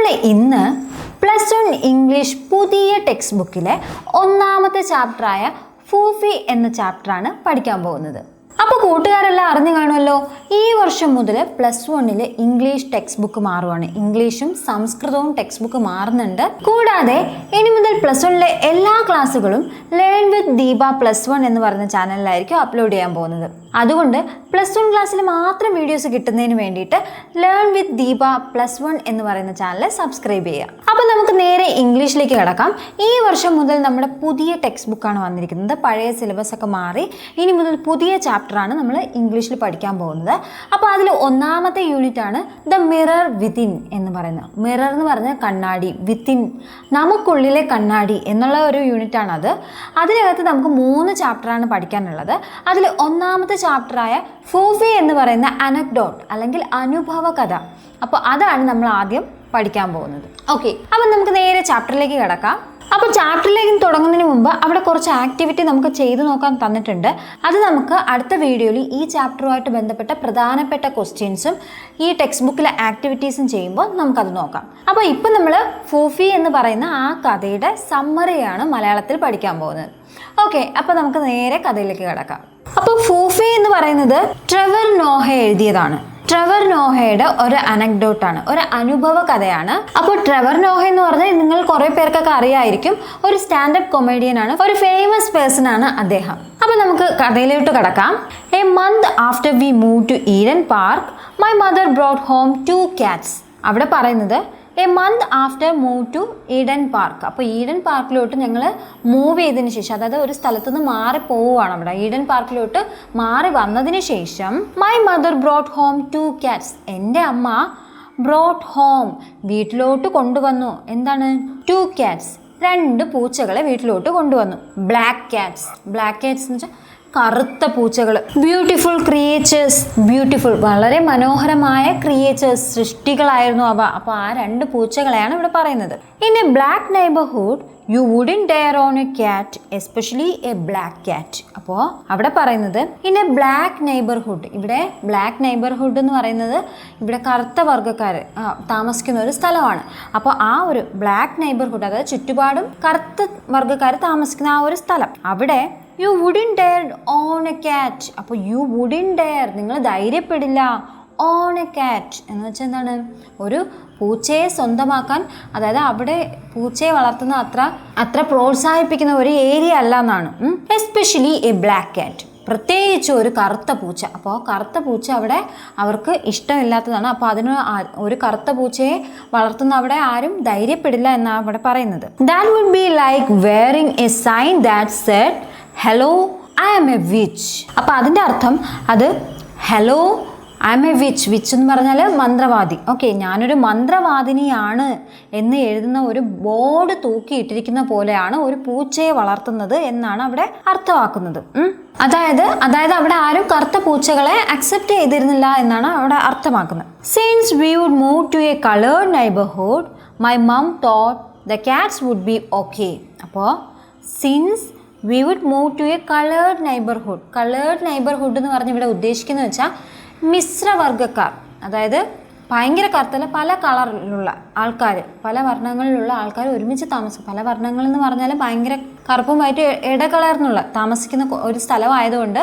നമ്മൾ ഇന്ന് +1 ഇംഗ്ലീഷ് പുതിയ ടെക്സ്റ്റ് ബുക്കിലെ ഒന്നാമത്തെ ചാപ്റ്ററായ ഫൂഫി എന്ന ചാപ്റ്ററാണ് പഠിക്കാൻ പോകുന്നത്. അപ്പോൾ കൂട്ടുകാരെല്ലാം അറിഞ്ഞു കാണുമല്ലോ, ഈ വർഷം മുതൽ +1 ഇംഗ്ലീഷ് ടെക്സ്റ്റ് ബുക്ക് മാറുവാണ്. ഇംഗ്ലീഷും സംസ്കൃതവും ടെക്സ്റ്റ് ബുക്ക് മാറുന്നുണ്ട്. കൂടാതെ ഇനി മുതൽ +1 എല്ലാ ക്ലാസ്സുകളും ലേൺ വിത്ത് ദീപ +1 എന്ന് പറയുന്ന ചാനലിലായിരിക്കും അപ്ലോഡ് ചെയ്യാൻ പോകുന്നത്. അതുകൊണ്ട് +1 ക്ലാസ്സിൽ മാത്രം വീഡിയോസ് കിട്ടുന്നതിന് വേണ്ടിയിട്ട് ലേൺ വിത്ത് ദീപ +1 എന്ന് പറയുന്ന ചാനൽ സബ്സ്ക്രൈബ് ചെയ്യുക. അപ്പോൾ നമുക്ക് നേരെ ഇംഗ്ലീഷിലേക്ക് കിടക്കാം. ഈ വർഷം മുതൽ നമ്മുടെ പുതിയ ടെക്സ്റ്റ് ബുക്കാണ് വന്നിരിക്കുന്നത്. പഴയ സിലബസ് ഒക്കെ മാറി ഇനി മുതൽ പുതിയ ചാപ്റ്ററാണ് നമ്മൾ ഇംഗ്ലീഷിൽ പഠിക്കാൻ പോകുന്നത്. അപ്പോൾ അതിൽ ഒന്നാമത്തെ യൂണിറ്റ് ആണ് ദ മിറർ വിത്തിൻ എന്ന് പറയുന്നത്. മിറർ എന്ന് പറഞ്ഞാൽ കണ്ണാടി, വിത്തിൻ നമുക്കുള്ളിലെ കണ്ണാടി എന്നുള്ള ഒരു യൂണിറ്റാണ് അത്. അതിനകത്ത് നമുക്ക് 3 ചാപ്റ്ററാണ് പഠിക്കാനുള്ളത്. അതിൽ ഒന്നാമത്തെ ചാപ്റ്ററായ ഫൂഫി എന്ന് പറയുന്ന അനക്ഡോട്ട് അല്ലെങ്കിൽ അനുഭവ കഥ, അപ്പോൾ അതാണ് നമ്മൾ ആദ്യം പഠിക്കാൻ പോകുന്നത്. ഓക്കെ, അപ്പം നമുക്ക് നേരെ ചാപ്റ്ററിലേക്ക് കിടക്കാം. അപ്പോൾ ചാപ്റ്ററിലേക്ക് തുടങ്ങുന്നതിന് മുമ്പ് അവിടെ കുറച്ച് ആക്ടിവിറ്റി നമുക്ക് ചെയ്തു നോക്കാൻ തന്നിട്ടുണ്ട്. അത് നമുക്ക് അടുത്ത വീഡിയോയിൽ ഈ ചാപ്റ്ററുമായിട്ട് ബന്ധപ്പെട്ട പ്രധാനപ്പെട്ട ക്വസ്റ്റ്യൻസും ഈ ടെക്സ്റ്റ് ബുക്കിലെ ആക്ടിവിറ്റീസും ചെയ്യുമ്പോൾ നമുക്കത് നോക്കാം. അപ്പോൾ ഇപ്പം നമ്മൾ ഫൂഫി എന്ന് പറയുന്ന ആ കഥയുടെ സമ്മറിയാണ് മലയാളത്തിൽ പഠിക്കാൻ പോകുന്നത്. ഓക്കെ, അപ്പോൾ നമുക്ക് നേരെ കഥയിലേക്ക് കിടക്കാം. അപ്പോൾ ഫൂഫി എന്ന് പറയുന്നത് ട്രെവർ നോഹ എഴുതിയതാണ്. ട്രെവർ നോഹയുടെ ഒരു അനക്ഡോട്ടാണ്, ഒരു അനുഭവ കഥയാണ്. അപ്പോൾ ട്രെവർ നോഹ എന്ന് പറഞ്ഞാൽ നിങ്ങൾ കുറേ പേർക്കൊക്കെ അറിയായിരിക്കും. ഒരു സ്റ്റാൻഡപ്പ് കൊമേഡിയൻ ആണ്, ഒരു ഫേമസ് പേഴ്സൺ ആണ് അദ്ദേഹം. അപ്പോൾ നമുക്ക് കഥയിലോട്ട് കിടക്കാം. A month after we move to Eden Park my mother brought home 2 cats. അവിടെ പറയുന്നത് a month after move to Eden Park. അപ്പോൾ ഈഡൻ പാർക്കിലോട്ട് ഞങ്ങൾ മൂവ് ചെയ്തതിന് ശേഷം, അതായത് ഒരു സ്ഥലത്തു നിന്ന് മാറി പോവുകയാണ്. അവിടെ ഈഡൻ പാർക്കിലോട്ട് മാറി വന്നതിന് ശേഷം my mother brought home 2 cats. എൻ്റെ അമ്മ ബ്രോട്ട് ഹോം വീട്ടിലോട്ട് കൊണ്ടുവന്നു. എന്താണ്? 2 cats, 2 പൂച്ചകളെ വീട്ടിലോട്ട് കൊണ്ടുവന്നു. ബ്ലാക്ക് കാറ്റ്സ് എന്ന് വെച്ചാൽ കറുത്ത പൂച്ചകൾ. ബ്യൂട്ടിഫുൾ ക്രിയേച്ചേഴ്സ്, ബ്യൂട്ടിഫുൾ വളരെ മനോഹരമായ ക്രിയേച്ചേഴ്സ്, സൃഷ്ടികളായിരുന്നു അവ. അപ്പോൾ ആ 2 പൂച്ചകളെയാണ് ഇവിടെ പറയുന്നത്. In a black neighbourhood you wouldn't dare own a cat, especially a black cat. അപ്പോൾ അവിടെ പറയുന്നത് ഇൻ എ ബ്ലാക്ക് നെയ്ബർഹുഡ്. ഇവിടെ ബ്ലാക്ക് നെയ്ബർഹുഡ് എന്ന് പറയുന്നത് ഇവിടെ കറുത്ത വർഗ്ഗക്കാർ താമസിക്കുന്ന ഒരു സ്ഥലമാണ്. അപ്പോൾ ആ ഒരു ബ്ലാക്ക് നെയ്ബർഹുഡ്, അതായത് ചുറ്റുപാടും കറുത്ത വർഗ്ഗക്കാർ താമസിക്കുന്ന ആ ഒരു സ്ഥലം, അവിടെ you wouldn't dare own a cat. അപ്പോൾ യു വുഡൻറ്റ് ഡെയർ, നിങ്ങൾ ധൈര്യപ്പെടില്ല. ഓൺ എ ക്യാറ്റ് എന്ന് വെച്ചാൽ എന്താണ്? ഒരു പൂച്ചയെ സ്വന്തമാക്കാൻ, അതായത് അവിടെ പൂച്ചയെ വളർത്തുന്ന അത്ര പ്രോത്സാഹിപ്പിക്കുന്ന ഒരു ഏരിയ അല്ല എന്നാണ്. എസ്പെഷ്യലി എ ബ്ലാക്ക് ക്യാറ്റ്, പ്രത്യേകിച്ച് ഒരു കറുത്ത പൂച്ച. അപ്പോൾ കറുത്ത പൂച്ച അവിടെ അവർക്ക് ഇഷ്ടമില്ലാത്തതാണ്. അപ്പോൾ അതിന് ഒരു കറുത്ത പൂച്ചയെ വളർത്തുന്ന അവിടെ ആരും ധൈര്യപ്പെടില്ല എന്നാണ് അവിടെ പറയുന്നത്. That would be like wearing a sign that said hello I am a witch. അപ്പോൾ അതിൻ്റെ അർത്ഥം അത് hello I am a witch എന്ന് പറഞ്ഞാൽ മന്ത്രവാദി. ഓക്കെ, ഞാനൊരു മന്ത്രവാദിനിയാണ് എന്ന് എഴുതുന്ന ഒരു ബോർഡ് തൂക്കിയിട്ടിരിക്കുന്ന പോലെയാണ് ഒരു പൂച്ചയെ വളർത്തുന്നത് എന്നാണ് അവിടെ അർത്ഥമാക്കുന്നത്. അതായത് അവിടെ ആരും കറുത്ത പൂച്ചകളെ അക്സെപ്റ്റ് ചെയ്തിരുന്നില്ല എന്നാണ് അവിടെ അർത്ഥമാക്കുന്നത്. Since we would move to a coloured neighbourhood my mum thought the cats would be okay. അപ്പോൾ since we would move to a coloured neighbourhood. Coloured neighbourhood എന്ന് പറഞ്ഞ് ഇവിടെ ഉദ്ദേശിക്കുന്നത് വെച്ചാൽ മിശ്രവർഗ്ഗക്കാർ, അതായത് ഭയങ്കര കറുത്തല്ല, പല കളറിലുള്ള ആൾക്കാർ, പല വർണ്ണങ്ങളിലുള്ള ആൾക്കാർ ഒരുമിച്ച് താമസിക്കും. പല വർണ്ണങ്ങൾ എന്ന് പറഞ്ഞാൽ ഭയങ്കര കറുപ്പുമായിട്ട് ഇടകലർന്നുള്ള താമസിക്കുന്ന ഒരു സ്ഥലമായതുകൊണ്ട്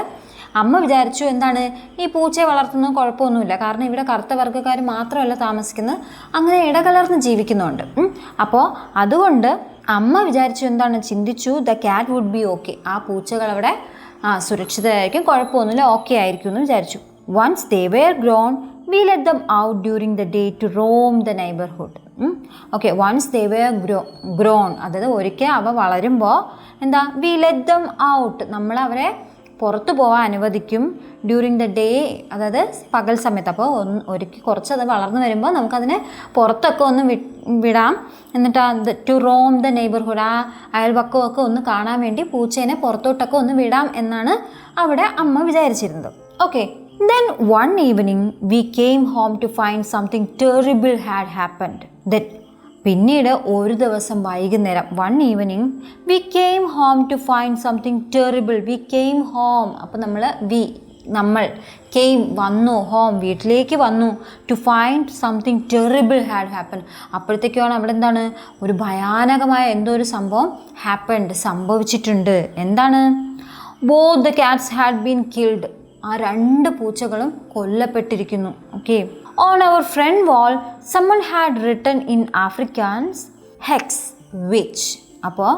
അമ്മ വിചാരിച്ചു എന്താണ്, ഈ പൂച്ചയെ വളർത്തുന്നത് കുഴപ്പമൊന്നുമില്ല, കാരണം ഇവിടെ കറുത്ത വർഗ്ഗക്കാർ മാത്രമല്ല താമസിക്കുന്നത്, അങ്ങനെ ഇടകലർന്ന് ജീവിക്കുന്നുണ്ട്. അപ്പോൾ അതുകൊണ്ട് അമ്മ വിചാരിച്ചു എന്താണ്, ചിന്തിച്ചു the cat would be okay, ആ പൂച്ചകൾ അവിടെ സുരക്ഷിതരായിരിക്കും, കുഴപ്പമൊന്നുമില്ല, ഓക്കെ ആയിരിക്കും എന്ന് വിചാരിച്ചു. Once they were grown we let them out during the day to roam the neighbourhood. Okay, once they were grown, അതായത് ഒരിക്കൽ അവ വളരുമ്പോൾ എന്താ, വി ലെറ്റ് ദം ഔട്ട്, നമ്മൾ അവരെ പുറത്തു പോകാൻ അനുവദിക്കും. ഡ്യൂറിങ് ദ ഡേ, അതായത് പകൽ സമയത്ത്. അപ്പോൾ ഒരിക്കൽ കുറച്ചത് വളർന്നു വരുമ്പോൾ നമുക്കതിനെ പുറത്തൊക്കെ ഒന്ന് വിടാം. എന്നിട്ട് ടു റോം ദ നെയ്ബർഹുഡ്, ആ അയൽവക്കമൊക്കെ ഒന്ന് കാണാൻ വേണ്ടി പൂച്ചേനെ പുറത്തോട്ടൊക്കെ ഒന്ന് വിടാം എന്നാണ് അവിടെ അമ്മ വിചാരിച്ചിരുന്നത്. Okay, then one evening we came home to find something terrible had happened. Then പിന്നീട് ഒരു ദിവസം വൈകുന്നേരം, one evening we came home to find something terrible. We came home, അപ്പോൾ നമ്മൾ നമ്മൾ വന്നു ഹോം വീട്ടിലേക്ക് വന്നു to find something terrible had happen. അപ്പോഴത്തേക്കാണ് അവിടെ എന്താണ് ഒരു ഭയാനകമായ എന്തോ ഒരു സംഭവം സംഭവിച്ചിട്ടുണ്ട്. എന്താണ്? Both the cats had been killed. ആ 2 പൂച്ചകളും കൊല്ലപ്പെട്ടിരിക്കുന്നു. Okay. On our front wall someone had written in Afrikaans hex which. അപ്പോൾ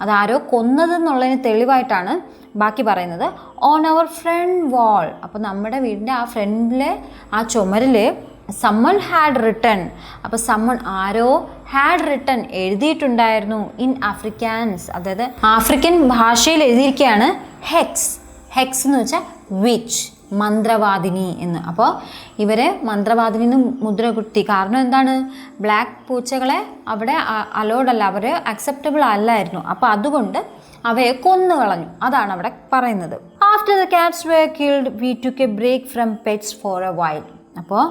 അതാരോ കൊന്നതെന്നുള്ളതിന് തെളിവായിട്ടാണ് ബാക്കി പറയുന്നത്. ഓൺ അവർ ഫ്രണ്ട് വാൾ. അപ്പോൾ നമ്മുടെ വീടിൻ്റെ ആ ഫ്രണ്ടിലെ ആ ചുമരിൽ സമ്മൺ ഹാഡ് റിട്ടൺ. അപ്പോൾ സമ്മൺ ആരോ ഹാഡ് റിട്ടൺ എഴുതിയിട്ടുണ്ടായിരുന്നു ഇൻ ആഫ്രിക്കാൻസ്, അതായത് ആഫ്രിക്കൻ ഭാഷയിൽ എഴുതിയിരിക്കുകയാണ് ഹെക്സ്. ഹെക്സ് എന്ന് വെച്ചാൽ വിച്ച്, മന്ത്രവാദിനി എന്ന്. അപ്പോൾ ഇവർ മന്ത്രവാദിനി എന്ന് മുദ്ര കുത്തി. കാരണം എന്താണ്? ബ്ലാക്ക് പൂച്ചകളെ അവിടെ അലോഡല്ല, അവർ അക്സെപ്റ്റബിൾ അല്ലായിരുന്നു. അപ്പോൾ അതുകൊണ്ട് അവയെ കൊന്നു കളഞ്ഞു. അതാണ് അവിടെ പറയുന്നത്. After the cats were killed we took a break from pets for a while. അപ്പോൾ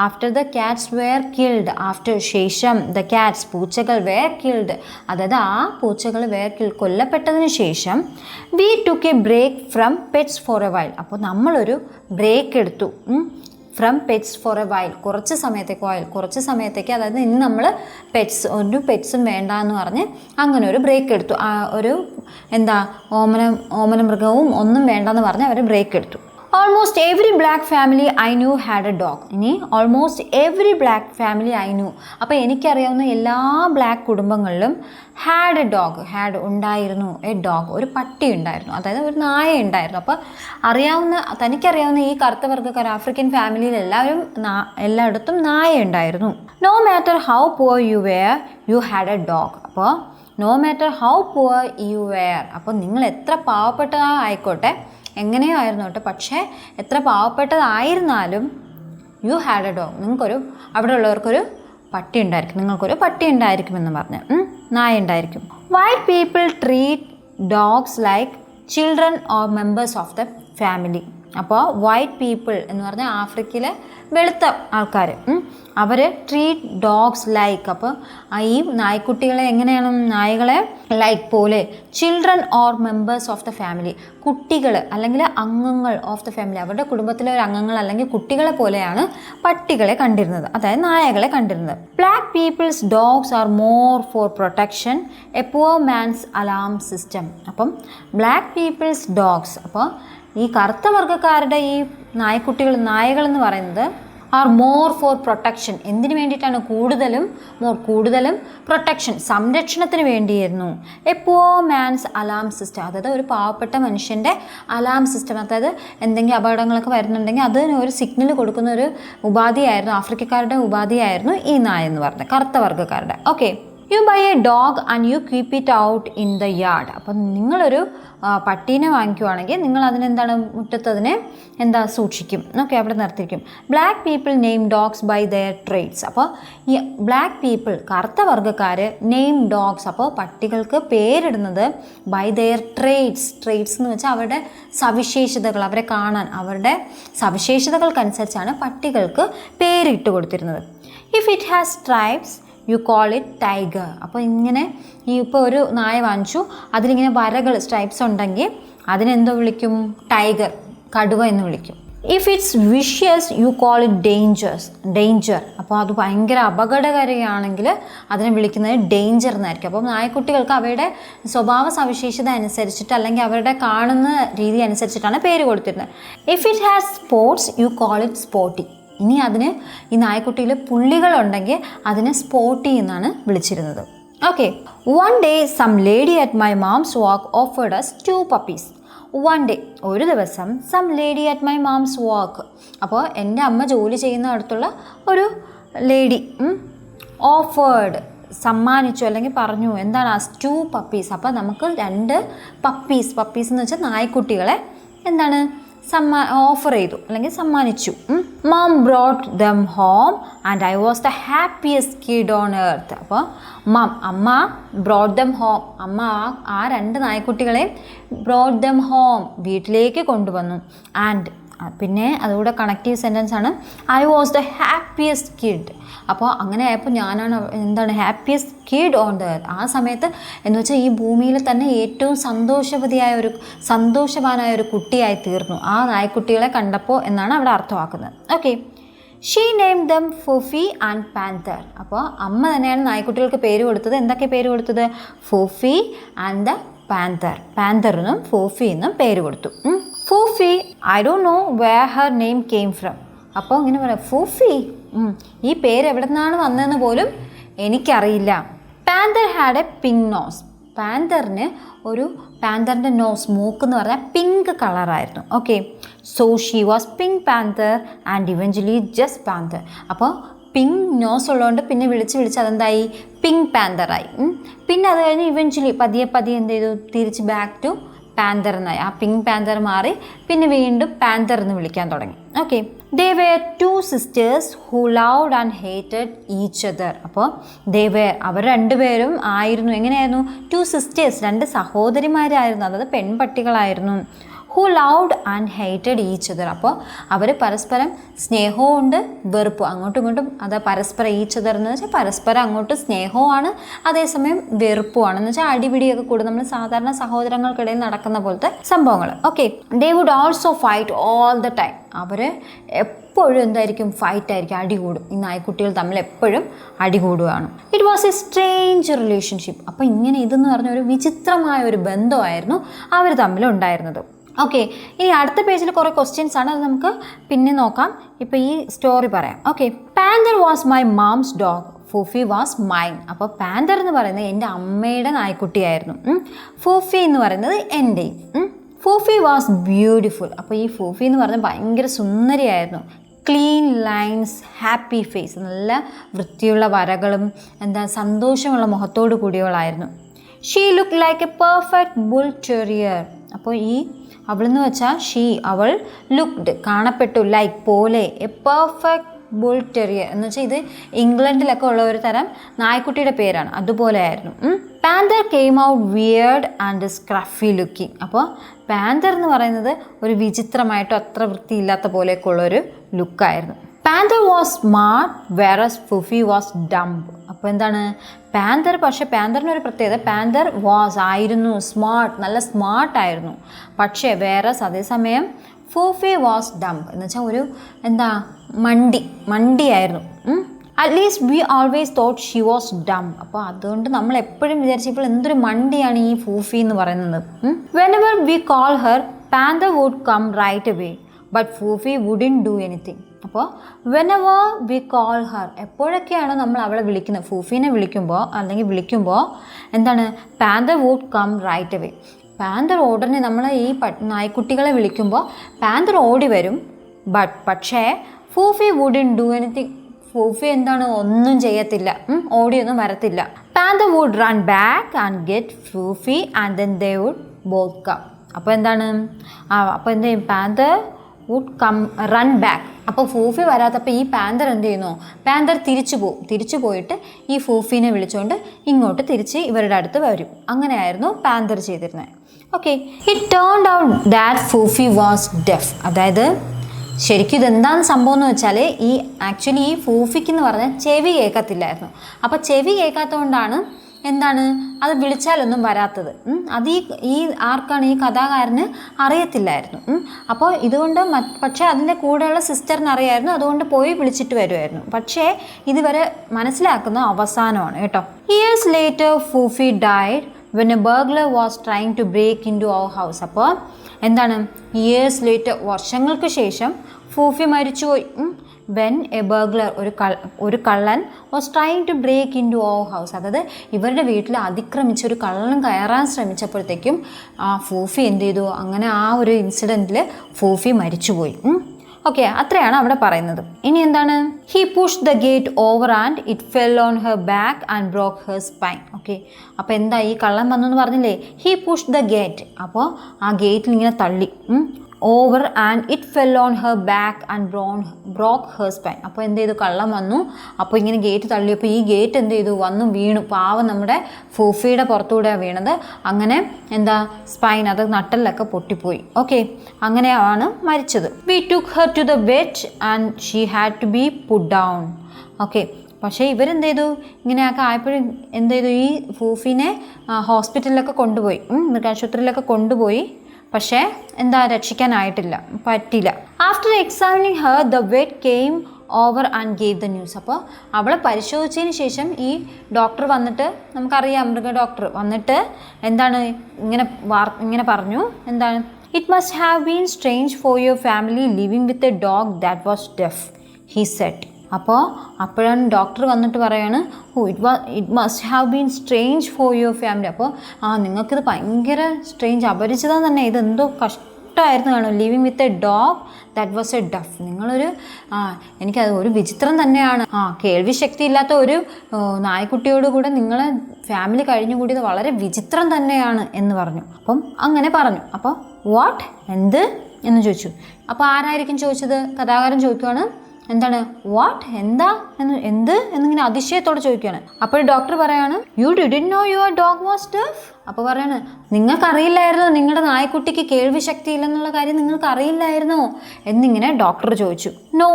after the cats were killed, after ശേഷം ദ കാറ്റ്സ് പൂച്ചകൾ വെയർ കിൽഡ്, അതായത് ആ പൂച്ചകൾ കൊല്ലപ്പെട്ടതിന് ശേഷം we took a break from pets for a while. അപ്പോൾ നമ്മളൊരു ബ്രേക്ക് എടുത്തു. From pets for a while, കുറച്ച് സമയത്തേക്ക്, അതായത് ഇനി നമ്മൾ പെറ്റ്സും വേണ്ട എന്ന് പറഞ്ഞ് അങ്ങനെ ഒരു ബ്രേക്ക് എടുത്തു. ഒരു ഓമന മൃഗവും ഒന്നും വേണ്ടെന്ന് പറഞ്ഞ് അവർ ബ്രേക്ക് എടുത്തു. Almost every black family I knew had a dog. ഇനി almost every black family I knew. അപ്പോൾ എനിക്കറിയാവുന്ന എല്ലാ ബ്ലാക്ക് കുടുംബങ്ങളിലും ഹാഡ് എ ഡോഗ്, ഉണ്ടായിരുന്നു എ ഡോഗ്, ഒരു പട്ടി ഉണ്ടായിരുന്നു, അതായത് ഒരു നായ ഉണ്ടായിരുന്നു. അപ്പോൾ തനിക്കറിയാവുന്ന ഈ കറുത്ത വർഗ്ഗക്കാർ ആഫ്രിക്കൻ ഫാമിലിയിൽ എല്ലായിടത്തും നായ ഉണ്ടായിരുന്നു. No matter how poor you were you had a dog. അപ്പോൾ no matter how poor you were, അപ്പോൾ നിങ്ങൾ എത്ര പാവപ്പെട്ടതായിക്കോട്ടെ, എങ്ങനെയോ ആയിരുന്നോട്ടെ, പക്ഷേ എത്ര പാവപ്പെട്ടതായിരുന്നാലും യു ഹാഡ് എ ഡോഗ്, അവിടെ ഉള്ളവർക്കൊരു പട്ടി ഉണ്ടായിരിക്കും, നിങ്ങൾക്കൊരു പട്ടി ഉണ്ടായിരിക്കുമെന്ന് പറഞ്ഞ്, നായ ഉണ്ടായിരിക്കും. White people treat dogs like children or members of the family. അപ്പോൾ വൈറ്റ് പീപ്പിൾ എന്ന് പറഞ്ഞാൽ ആഫ്രിക്കയിലെ വെളുത്ത ആൾക്കാർ, അവർ ട്രീറ്റ് ഡോഗ്സ് ലൈക്ക്, അപ്പോൾ ഈ നായ്ക്കുട്ടികളെ എങ്ങനെയാണ്, നായകളെ ലൈക്ക് പോലെ, children or members of the family, കുട്ടികൾ അല്ലെങ്കിൽ അംഗങ്ങൾ ഓഫ് ദ ഫാമിലി, അവരുടെ കുടുംബത്തിലെ ഒരു അംഗങ്ങൾ അല്ലെങ്കിൽ കുട്ടികളെ പോലെയാണ് പട്ടികളെ കണ്ടിരുന്നത്, അതായത് നായകളെ കണ്ടിരുന്നത്. Black people's dogs are more for protection a poor man's alarm system. അപ്പം ബ്ലാക്ക് പീപ്പിൾസ് ഡോഗ്സ്, അപ്പോൾ ഈ കറുത്ത വർഗ്ഗക്കാരുടെ ഈ നായകൾ എന്ന് പറയുന്നത് ആർ മോർ ഫോർ പ്രൊട്ടക്ഷൻ, എന്തിനു വേണ്ടിയിട്ടാണ്? കൂടുതലും പ്രൊട്ടക്ഷൻ, സംരക്ഷണത്തിന് വേണ്ടിയായിരുന്നു. A poor man's alarm system, അതായത് ഒരു പാവപ്പെട്ട മനുഷ്യൻ്റെ അലാം സിസ്റ്റം, അതായത് എന്തെങ്കിലും അപകടങ്ങളൊക്കെ വരുന്നുണ്ടെങ്കിൽ അതിന് ഒരു സിഗ്നൽ കൊടുക്കുന്ന ഒരു ഉപാധിയായിരുന്നു, ആഫ്രിക്കക്കാരുടെ ഉപാധിയായിരുന്നു ഈ നായ എന്ന് പറഞ്ഞത്, കറുത്ത വർഗ്ഗക്കാരുടെ. Okay. You buy a dog and you keep it out in the yard. അപ്പം നിങ്ങളൊരു പട്ടീനെ വാങ്ങിക്കുവാണെങ്കിൽ നിങ്ങൾ അതിനെന്താണ്, മുറ്റത്തതിനെ സൂക്ഷിക്കും. ഓക്കെ, അവിടെ നിർത്തിയിരിക്കും. Black people name dogs by their traits. അപ്പോൾ ഈ ബ്ലാക്ക് പീപ്പിൾ, കറുത്ത വർഗ്ഗക്കാർ, നെയിം ഡോഗ്സ്, അപ്പോൾ പട്ടികൾക്ക് പേരിടുന്നത് ബൈ ദെയർ ട്രേറ്റ്സ് എന്ന് വെച്ചാൽ അവരുടെ സവിശേഷതകൾ, അവരെ കാണാൻ അവരുടെ സവിശേഷതകൾക്കനുസരിച്ചാണ് പട്ടികൾക്ക് പേരിട്ട് കൊടുത്തിരുന്നത്. If it has stripes U call it tiger. അപ്പോൾ ഇങ്ങനെ ഇപ്പോൾ ഒരു നായ വാങ്ങിച്ചു, അതിലിങ്ങനെ വരകൾ, സ്ട്രൈപ്സ് ഉണ്ടെങ്കിൽ അതിനെന്തോ വിളിക്കും? ടൈഗർ, കടുവ എന്ന് വിളിക്കും. If it's vicious U call it danger. അപ്പോൾ അത് ഭയങ്കര അപകടകാരിയാണെങ്കിൽ അതിനെ വിളിക്കുന്നത് ഡേഞ്ചർ എന്നായിരിക്കും. അപ്പോൾ നായക്കുട്ടികൾക്ക് അവയുടെ സ്വഭാവ സവിശേഷത അനുസരിച്ചിട്ട് അല്ലെങ്കിൽ അവരുടെ കാണുന്ന രീതി അനുസരിച്ചിട്ടാണ് പേര് കൊടുത്തിരുന്നത്. If it has spots you call it Spotty. ഇനി അതിന് ഈ നായക്കുട്ടിയിൽ പുള്ളികളുണ്ടെങ്കിൽ അതിനെ സ്പോട്ടി എന്നാണ് വിളിച്ചിരുന്നത്. Okay. One day some lady at my mum's walk offered us 2 puppies. One day, ഒരു ദിവസം, some lady at my mum's walk, അപ്പോൾ എൻ്റെ അമ്മ ജോലി ചെയ്യുന്ന അടുത്തുള്ള ഒരു ലേഡി ഓഫേർഡ്, സമ്മാനിച്ചു അല്ലെങ്കിൽ പറഞ്ഞു, എന്താണ്? 2 puppies. അപ്പോൾ നമുക്ക് 2 പപ്പീസ് എന്ന് വെച്ചാൽ നായ്ക്കുട്ടികളെ ഓഫർ ചെയ്തു അല്ലെങ്കിൽ സമ്മാനിച്ചു. Mum brought them home and I was the happiest kid on earth. അപ്പോൾ അമ്മ ബ്രോട്ട് ദം ഹോം, അമ്മ ആ 2 നായ്ക്കുട്ടികളെ ബ്രോട്ട് ദം ഹോം, വീട്ടിലേക്ക് കൊണ്ടുവന്നു. ആൻഡ് പിന്നെ അതുകൂടെ കണക്റ്റീവ് സെൻറ്റൻസ് ആണ്. I was the happiest kid. അപ്പോൾ അങ്ങനെ ആയപ്പോൾ ഞാനാണ് എന്താണ് happiest kid on the earth. ആ സമയത്ത് എന്ന് വെച്ചാൽ ഈ ഭൂമിയിൽ തന്നെ ഏറ്റവും സന്തോഷവാനായ ഒരു കുട്ടിയായി തീർന്നു ആ നായ്ക്കുട്ടികളെ കണ്ടപ്പോൾ എന്നാണ് അവിടെ അർത്ഥമാക്കുന്നത്. Okay, she named them Fufi and Panther. അപ്പോൾ അമ്മ തന്നെയാണ് നായ്ക്കുട്ടികൾക്ക് പേര് കൊടുത്തത്. എന്തൊക്കെ പേര് കൊടുത്തത്? ഫൂഫി ആൻഡ് ദ പാന്തർ. പാന്തറിനും ഫൂഫി എന്നും പേര് കൊടുത്തു. Fufi, I don't know where her name came from. അപ്പോൾ ഇങ്ങനെ പറയാം, ഫൂഫി, ഈ പേര് എവിടെ നിന്നാണ് വന്നതെന്ന് പോലും എനിക്കറിയില്ല. Panther had a pink nose. പാന്തറിൻ്റെ നോസ്, മൂക്ക് എന്ന് പറഞ്ഞാൽ പിങ്ക് കളറായിരുന്നു. Okay, so she was Pink Panther and eventually just Panther. അപ്പോൾ പിങ്ക് നോസ് ഉള്ളതുകൊണ്ട് പിന്നെ വിളിച്ച് അതെന്തായി? പിങ്ക് പാന്തറായി. പിന്നെ അത് കഴിഞ്ഞ് ഇവഞ്ച്വലി പതിയെ എന്ത് ചെയ്തു? തിരിച്ച് ബാക്ക് ടു പാന്തർ എന്നായി. ആ പിങ്ക് പാന്തർ മാറി പിന്നെ വീണ്ടും പാന്തർ എന്ന് വിളിക്കാൻ തുടങ്ങി. Okay, they were 2 sisters who loved and hated each other. അപ്പോൾ അവർ രണ്ടുപേരും ആയിരുന്നു, എങ്ങനെയായിരുന്നു? 2 sisters, 2 സഹോദരിമാരായിരുന്നു, അതായത് പെൺപട്ടികളായിരുന്നു. Who loved and hated each other. അപ്പോൾ അവർ പരസ്പരം സ്നേഹവും ഉണ്ട്, വെറുപ്പും, അങ്ങോട്ടും ഇങ്ങോട്ടും. അത് പരസ്പരം ഈച്ച് അതർ എന്ന് വെച്ചാൽ പരസ്പരം അങ്ങോട്ട് സ്നേഹവുമാണ്, അതേസമയം വെറുപ്പുമാണ്. എന്ന് വെച്ചാൽ അടിപിടിയൊക്കെ കൂടും, നമ്മൾ സാധാരണ സഹോദരങ്ങൾക്കിടയിൽ നടക്കുന്ന പോലത്തെ സംഭവങ്ങൾ. Okay, they would also fight all the time. അവർ എപ്പോഴും എന്തായിരിക്കും? ഫൈറ്റ് ആയിരിക്കും, അടികൂടും. ഈ നായ്ക്കുട്ടികൾ തമ്മിൽ എപ്പോഴും അടികൂടുകയാണ്. It was a strange relationship. അപ്പോൾ ഇങ്ങനെ ഇതെന്ന് പറഞ്ഞ ഒരു വിചിത്രമായ ഒരു ബന്ധമായിരുന്നു അവർ തമ്മിൽ ഉണ്ടായിരുന്നത്. ഓക്കെ, ഇനി അടുത്ത പേജിൽ കുറേ ക്വസ്റ്റ്യൻസ് ആണ്, അത് നമുക്ക് പിന്നെ നോക്കാം. ഇപ്പോൾ ഈ സ്റ്റോറി പറയാം. Okay, Panther was my mum's dog, Fufi was mine. അപ്പോൾ പാന്തർ എന്ന് പറയുന്നത് എൻ്റെ അമ്മയുടെ നായ്ക്കുട്ടിയായിരുന്നു, ഫൂഫി എന്ന് പറയുന്നത് എൻ്റെയും. Fufi was beautiful. അപ്പോൾ ഈ ഫൂഫി എന്ന് പറഞ്ഞാൽ ഭയങ്കര സുന്ദരിയായിരുന്നു. ക്ലീൻ ലൈൻസ്, ഹാപ്പി ഫേസ്, നല്ല വൃത്തിയുള്ള വരകളും സന്തോഷമുള്ള മുഖത്തോടു കൂടിയവളായിരുന്നു. She look like a perfect bull terrier. അപ്പോൾ ഈ അവളെന്ന് വെച്ചാൽ അവൾ ലുക്ഡ്, കാണപ്പെട്ടു, ലൈക്ക് പോലെ, എ പെർഫെക്റ്റ് ബുൾ ടെറിയർ എന്ന് വെച്ചാൽ ഇത് ഇംഗ്ലണ്ടിലൊക്കെ ഉള്ള ഒരു തരം നായ്ക്കുട്ടിയുടെ പേരാണ്, അതുപോലെ ആയിരുന്നു. Panther came out weird and scruffy looking. അപ്പോൾ പാന്തർ എന്ന് പറയുന്നത് ഒരു വിചിത്രമായിട്ടോ അത്ര വൃത്തിയില്ലാത്ത പോലെയൊക്കെ ഉള്ളൊരു ലുക്കായിരുന്നു. Panther was smart whereas Fufi was dumb. അപ്പോൾ എന്താണ്? പാന്തറിനൊരു പ്രത്യേകത, പാന്തർ ആയിരുന്നു സ്മാർട്ട്, നല്ല സ്മാർട്ടായിരുന്നു. പക്ഷേ അതേസമയം ഫൂഫി വാസ് ഡംബ് എന്ന് വെച്ചാൽ ഒരു മണ്ടിയായിരുന്നു. At least we always thought she was dumb. അപ്പോൾ അതുകൊണ്ട് നമ്മൾ എപ്പോഴും വിചാരിച്ചപ്പോൾ എന്തൊരു മണ്ടിയാണ് ഈ ഫൂഫി എന്ന് പറയുന്നത്. Whenever we call her Panther would come right away but Fufi wouldn't do anything. അപ്പോൾ വെനെവർ വി കോൾ ഹർ, എപ്പോഴൊക്കെയാണ് നമ്മൾ അവളെ വിളിക്കുന്നത്, ഫൂഫീനെ വിളിക്കുമ്പോൾ എന്താണ്? Panther would come right away. Panther ഉടനെ നമ്മൾ ഈ നായ്ക്കുട്ടികളെ വിളിക്കുമ്പോൾ പാന്തർ ഓടി വരും. പക്ഷേ Fufi wouldn't do anything. Fufi ഒന്നും ചെയ്യത്തില്ല, ഓടിയൊന്നും വരത്തില്ല. Panther would run back and get Fufi and then they would both come. അപ്പോൾ അപ്പോൾ എന്ത് ചെയ്യും? പാന്തർ വുഡ് കം റൺ ബാക്ക്. അപ്പോൾ ഫൂഫി വരാത്തപ്പോൾ ഈ പാന്തർ എന്ത് ചെയ്യുന്നു? പാന്തർ തിരിച്ചു പോയിട്ട് ഈ ഫൂഫീനെ വിളിച്ചുകൊണ്ട് ഇങ്ങോട്ട് തിരിച്ച് ഇവരുടെ അടുത്ത് വരും. അങ്ങനെയായിരുന്നു പാന്തർ ചെയ്തിരുന്നത്. Okay, it turned out that ഫൂഫി was deaf. അതായത് ശരിക്കും ഇതെന്താണ് സംഭവം എന്ന് വെച്ചാൽ ആക്ച്വലി ഈ ഫൂഫിക്ക് എന്ന് പറഞ്ഞാൽ ചെവി കേൾക്കത്തില്ലായിരുന്നു. അപ്പോൾ ചെവി കേൾക്കാത്തതുകൊണ്ടാണ് അത് വിളിച്ചാലൊന്നും വരാത്തത്. അത് ഈ ആർക്കാണ്? ഈ കഥാകാരന് അറിയത്തില്ലായിരുന്നു. അപ്പോൾ ഇതുകൊണ്ട് പക്ഷേ അതിൻ്റെ കൂടെയുള്ള സിസ്റ്ററിന് അറിയായിരുന്നു, അതുകൊണ്ട് പോയി വിളിച്ചിട്ട് വരുമായിരുന്നു. പക്ഷേ ഇതുവരെ മനസ്സിലാക്കുന്ന അവസാനമാണ് കേട്ടോ. Years later Fufi died when a burglar was trying to break in to our house. അപ്പോൾ ഇയേഴ്സ് ലേറ്റർ, വർഷങ്ങൾക്ക് ശേഷം ഫൂഫി മരിച്ചുപോയി. വെൻ എ ബർഗ്ലർ, ഒരു കള്ളൻ was trying to break in to our house. അതായത് ഇവരുടെ വീട്ടിൽ അതിക്രമിച്ച് ഒരു കള്ളൻ കയറാൻ ശ്രമിച്ചപ്പോഴത്തേക്കും ഫൂഫി എന്ത് ചെയ്തു? അങ്ങനെ ആ ഒരു ഇൻസിഡൻറ്റിൽ ഫൂഫി മരിച്ചുപോയി. ഓക്കെ, അത്രയാണ് അവിടെ പറയുന്നത്. ഇനി എന്താണ്? He push the gate over and it fell on her back and broke her spine. Okay, അപ്പോൾ ഈ കള്ളൻ വന്നു എന്ന് പറഞ്ഞില്ലേ? He push the gate. അപ്പോൾ ആ ഗേറ്റിൽ ഇങ്ങനെ തള്ളി. Over and it fell on her back and broke her spine. അപ്പോൾ എന്ത് ചെയ്തു, കള്ളം വന്നു. അപ്പോൾ ഇങ്ങനെ ഗേറ്റ് തള്ളിയപ്പോൾ ഈ ഗേറ്റ് എന്ത് ചെയ്തു, വന്നു വീണു. പാവം നമ്മുടെ ഫൂഫിയുടെ പുറത്തുകൂടെയാണ് വീണത്. അങ്ങനെ എന്താ സ്പൈൻ, അത് നട്ടലിലൊക്കെ പൊട്ടിപ്പോയി. ഓക്കെ, അങ്ങനെയാണ് മരിച്ചത്. We took her to the bed and she had to be put down. Okay, പക്ഷേ ഇവരെന്ത് ചെയ്തു, ഇങ്ങനെയൊക്കെ ആയപ്പോഴും എന്ത് ചെയ്തു, ഈ ഫൂഫിനെ ഹോസ്പിറ്റലിലൊക്കെ കൊണ്ടുപോയി, മൃഗാശുപത്രിയിലൊക്കെ കൊണ്ടുപോയി. പക്ഷേ എന്താ, രക്ഷിക്കാനായിട്ടില്ല, പറ്റില്ല. After examining her the vet came over and gave the news. അപ്പോൾ അവളെ പരിശോധിച്ചതിന് ശേഷം ഈ ഡോക്ടർ വന്നിട്ട്, നമുക്കറിയാം മൃഗ ഡോക്ടർ വന്നിട്ട് എന്താണ് ഇങ്ങനെ പറഞ്ഞു, എന്താണ്, it must have been strange for your family living with a dog that was deaf, he said. അപ്പോഴാണ് ഡോക്ടർ വന്നിട്ട് പറയാണ്, it must have been strange for your family. അപ്പോൾ നിങ്ങൾക്കിത് ഭയങ്കര സ്ട്രേഞ്ച്, അപരിചിതം തന്നെ, ഇതെന്തോ കഷ്ടമായിരുന്നു കാണും. Living with a dog that was a deaf. നിങ്ങളൊരു എനിക്കത് ഒരു വിചിത്രം തന്നെയാണ്. കേൾവി ശക്തി ഇല്ലാത്ത ഒരു നായ്ക്കുട്ടിയോട് കൂടെ നിങ്ങളെ ഫാമിലി കഴിഞ്ഞുകൂടിയത് വളരെ വിചിത്രം തന്നെയാണ് എന്ന് പറഞ്ഞു. അപ്പം അങ്ങനെ പറഞ്ഞു. അപ്പോൾ വാട്ട്, എന്ത് എന്ന് ചോദിച്ചു. അപ്പോൾ ആരായിരിക്കും ചോദിച്ചത്, കഥാകാരൻ ചോദിക്കുകയാണ്, എന്താണ്, വാട്ട്, എന്താ എന്നിങ്ങനെ അതിശയത്തോടെ ചോദിക്കുകയാണ്. അപ്പോൾ ഡോക്ടർ പറയാണ്, you didn't know your dog was deaf. അപ്പോൾ പറയാണ്, നിങ്ങൾക്കറിയില്ലായിരുന്നോ നിങ്ങളുടെ നായ്ക്കുട്ടിക്ക് കേൾവി ശക്തി ഇല്ലെന്നുള്ള കാര്യം നിങ്ങൾക്ക് അറിയില്ലായിരുന്നോ എന്നിങ്ങനെ ഡോക്ടർ ചോദിച്ചു. No,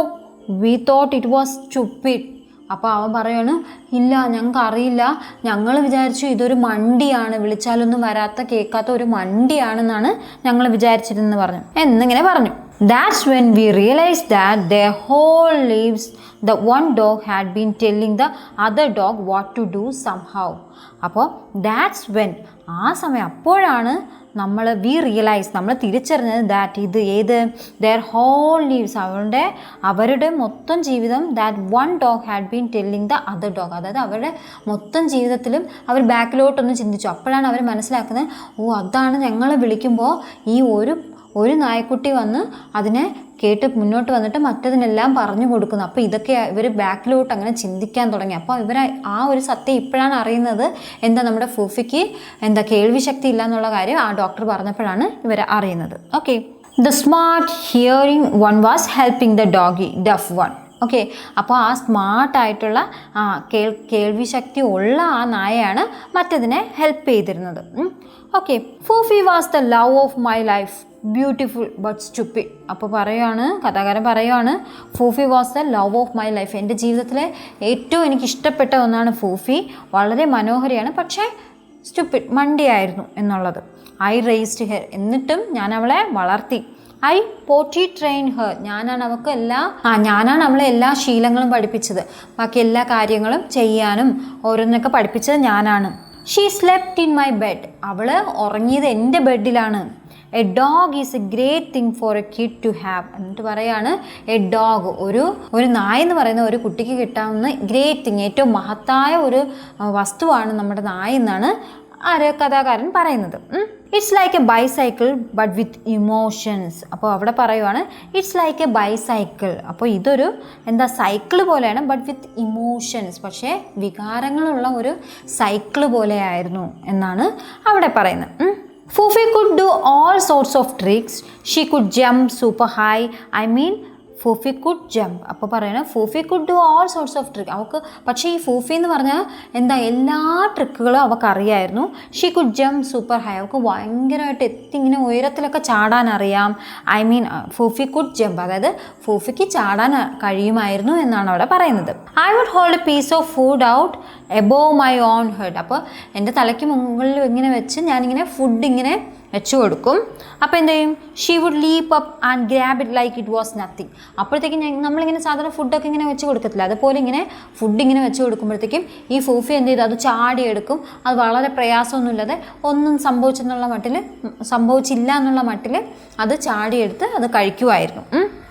we thought it was stupid. അപ്പോൾ അവൻ പറയാണ്, ഇല്ല, ഞങ്ങൾക്ക് അറിയില്ല, ഞങ്ങൾ വിചാരിച്ചു ഇതൊരു മണ്ടിയാണ്, വിളിച്ചാലൊന്നും വരാത്ത കേൾക്കാത്ത ഒരു മണ്ടിയാണെന്നാണ് ഞങ്ങൾ വിചാരിച്ചിരുന്നെന്ന് പറഞ്ഞു എന്നിങ്ങനെ പറഞ്ഞു. That's when we realized that their whole lives the one dog had been telling the other dog what to do somehow. അപ്പോൾ that's when, ആ സമയം, അപ്പോഴാണ് നമ്മൾ നമ്മൾ തിരിച്ചറിഞ്ഞത് ദാറ്റ് their whole lives, അവരുടെ മൊത്തം ജീവിതം, that one dog had been telling the other dog, അതായത് അവരുടെ മൊത്തം ജീവിതത്തിലും അവർ ബാക്കിലോട്ടൊന്ന് ചിന്തിച്ചു. അപ്പോഴാണ് അവർ മനസ്സിലാക്കുന്നത്, അതാണ് ഞങ്ങൾ വിളിക്കുമ്പോൾ ഈ ഒരു നായ്ക്കുട്ടി വന്ന് അതിനെ കേട്ട് മുന്നോട്ട് വന്നിട്ട് മറ്റതിനെല്ലാം പറഞ്ഞു കൊടുക്കുന്നു. അപ്പോൾ ഇതൊക്കെ ഇവർ ബാക്കിലോട്ട് അങ്ങനെ ചിന്തിക്കാൻ തുടങ്ങി. അപ്പോൾ ഇവർ ആ ഒരു സത്യം ഇപ്പോഴാണ് അറിയുന്നത്, എന്താ നമ്മുടെ ഫൂഫിക്ക് കേൾവി ശക്തി ഇല്ല എന്നുള്ള കാര്യം ആ ഡോക്ടർ പറഞ്ഞപ്പോഴാണ് ഇവർ അറിയുന്നത്. Okay, the smart hearing one was helping the doggy deaf one. Okay, അപ്പോൾ ആ സ്മാർട്ടായിട്ടുള്ള കേൾവി ശക്തി ഉള്ള ആ നായയാണ് മറ്റതിനെ ഹെൽപ്പ് ചെയ്തിരുന്നത്. Okay, Foofi was the love of my life, beautiful but stupid. അപ്പോൾ കഥാകാരൻ പറയുകയാണ്, Foofi was the love of my life, എൻ്റെ ജീവിതത്തിലെ ഏറ്റവും എനിക്ക് ഇഷ്ടപ്പെട്ട ഒന്നാണ് ഫൂഫി, വളരെ മനോഹരിയാണ്, പക്ഷേ സ്റ്റുപ്പിഡ്, മണ്ടിയായിരുന്നു എന്നുള്ളത്. ഐ റേസ്ഡ് ഹെർ, എന്നിട്ടും ഞാൻ അവളെ വളർത്തി. ഐ പോട്ടി ട്രെയിൻ ഹെർ, ഞാനാണ് അവളെ എല്ലാ ശീലങ്ങളും പഠിപ്പിച്ചത്, ബാക്കി എല്ലാ കാര്യങ്ങളും ചെയ്യാനും ഓരോന്നൊക്കെ പഠിപ്പിച്ചത് ഞാനാണ്. She slept in my bed, അവൾ ഉറങ്ങിയത് എൻ്റെ ബെഡിലാണ്. A dog is a great thing for a kid to have. എന്നിട്ട് പറയാണ്, എ ഡോഗ്, ഒരു നായ എന്ന് പറയുന്ന ഒരു കുട്ടിക്ക് കിട്ടാവുന്ന ഗ്രേറ്റ് തിങ്, ഏറ്റവും മഹത്തായ ഒരു വസ്തുവാണ് നമ്മുടെ നായ എന്നാണ് കഥാകാരൻ പറയുന്നത്. It's like A bicycle but with emotions. അപ്പോൾ അവിടെ പറയുവാണ്, ഇറ്റ്സ് ലൈക്ക് എ ബൈസൈക്കിൾ, അപ്പോൾ ഇതൊരു സൈക്കിൾ പോലെയാണ്, ബട്ട് വിത്ത് ഇമോഷൻസ്, പക്ഷേ വികാരങ്ങളുള്ള ഒരു സൈക്കിൾ പോലെയായിരുന്നു എന്നാണ് അവിടെ പറയുന്നത്. Fufi could do all sorts of tricks. She could jump super high. Foofi could jump. അപ്പോൾ പറയണ Foofi could do all sorts of trick. അവൾക്ക് പക്ഷേ ഈ ഫൂഫി എന്ന് പറഞ്ഞാൽ എല്ലാ ട്രിക്കുകളും അവൾക്ക് അറിയായിരുന്നു. She could jump super high, അവൾക്ക് ഭയങ്കരമായിട്ട് ഇങ്ങനെ ഉയരത്തിലൊക്കെ ചാടാൻ അറിയാം. ഫൂഫി കുഡ് ജമ്പ്, അതായത് ഫൂഫിക്ക് ചാടാൻ കഴിയുമായിരുന്നു എന്നാണ് അവിടെ പറയുന്നത്. I would hold a piece of food out above my own head. അപ്പോൾ എൻ്റെ തലയ്ക്ക് മുകളിൽ ഇങ്ങനെ വെച്ച് ഞാനിങ്ങനെ ഫുഡ് ഇങ്ങനെ വെച്ച് കൊടുക്കും. അപ്പോൾ എന്ത് ചെയ്യും, she would leap up and grab it like it was nothing. അപ്പോഴത്തേക്കും നമ്മളിങ്ങനെ സാധാരണ ഫുഡൊക്കെ ഇങ്ങനെ വെച്ച് കൊടുക്കത്തില്ല, അതുപോലെ ഇങ്ങനെ ഫുഡ് ഇങ്ങനെ വെച്ച് കൊടുക്കുമ്പോഴത്തേക്കും ഈ ഫൂഫി എന്ത് ചെയ്തു, അത് ചാടിയെടുക്കും. അത് വളരെ പ്രയാസമൊന്നുമില്ലാതെ ഒന്നും സംഭവിച്ചില്ല എന്നുള്ള മട്ടിൽ അത് ചാടിയെടുത്ത് അത് കഴിക്കുമായിരുന്നു.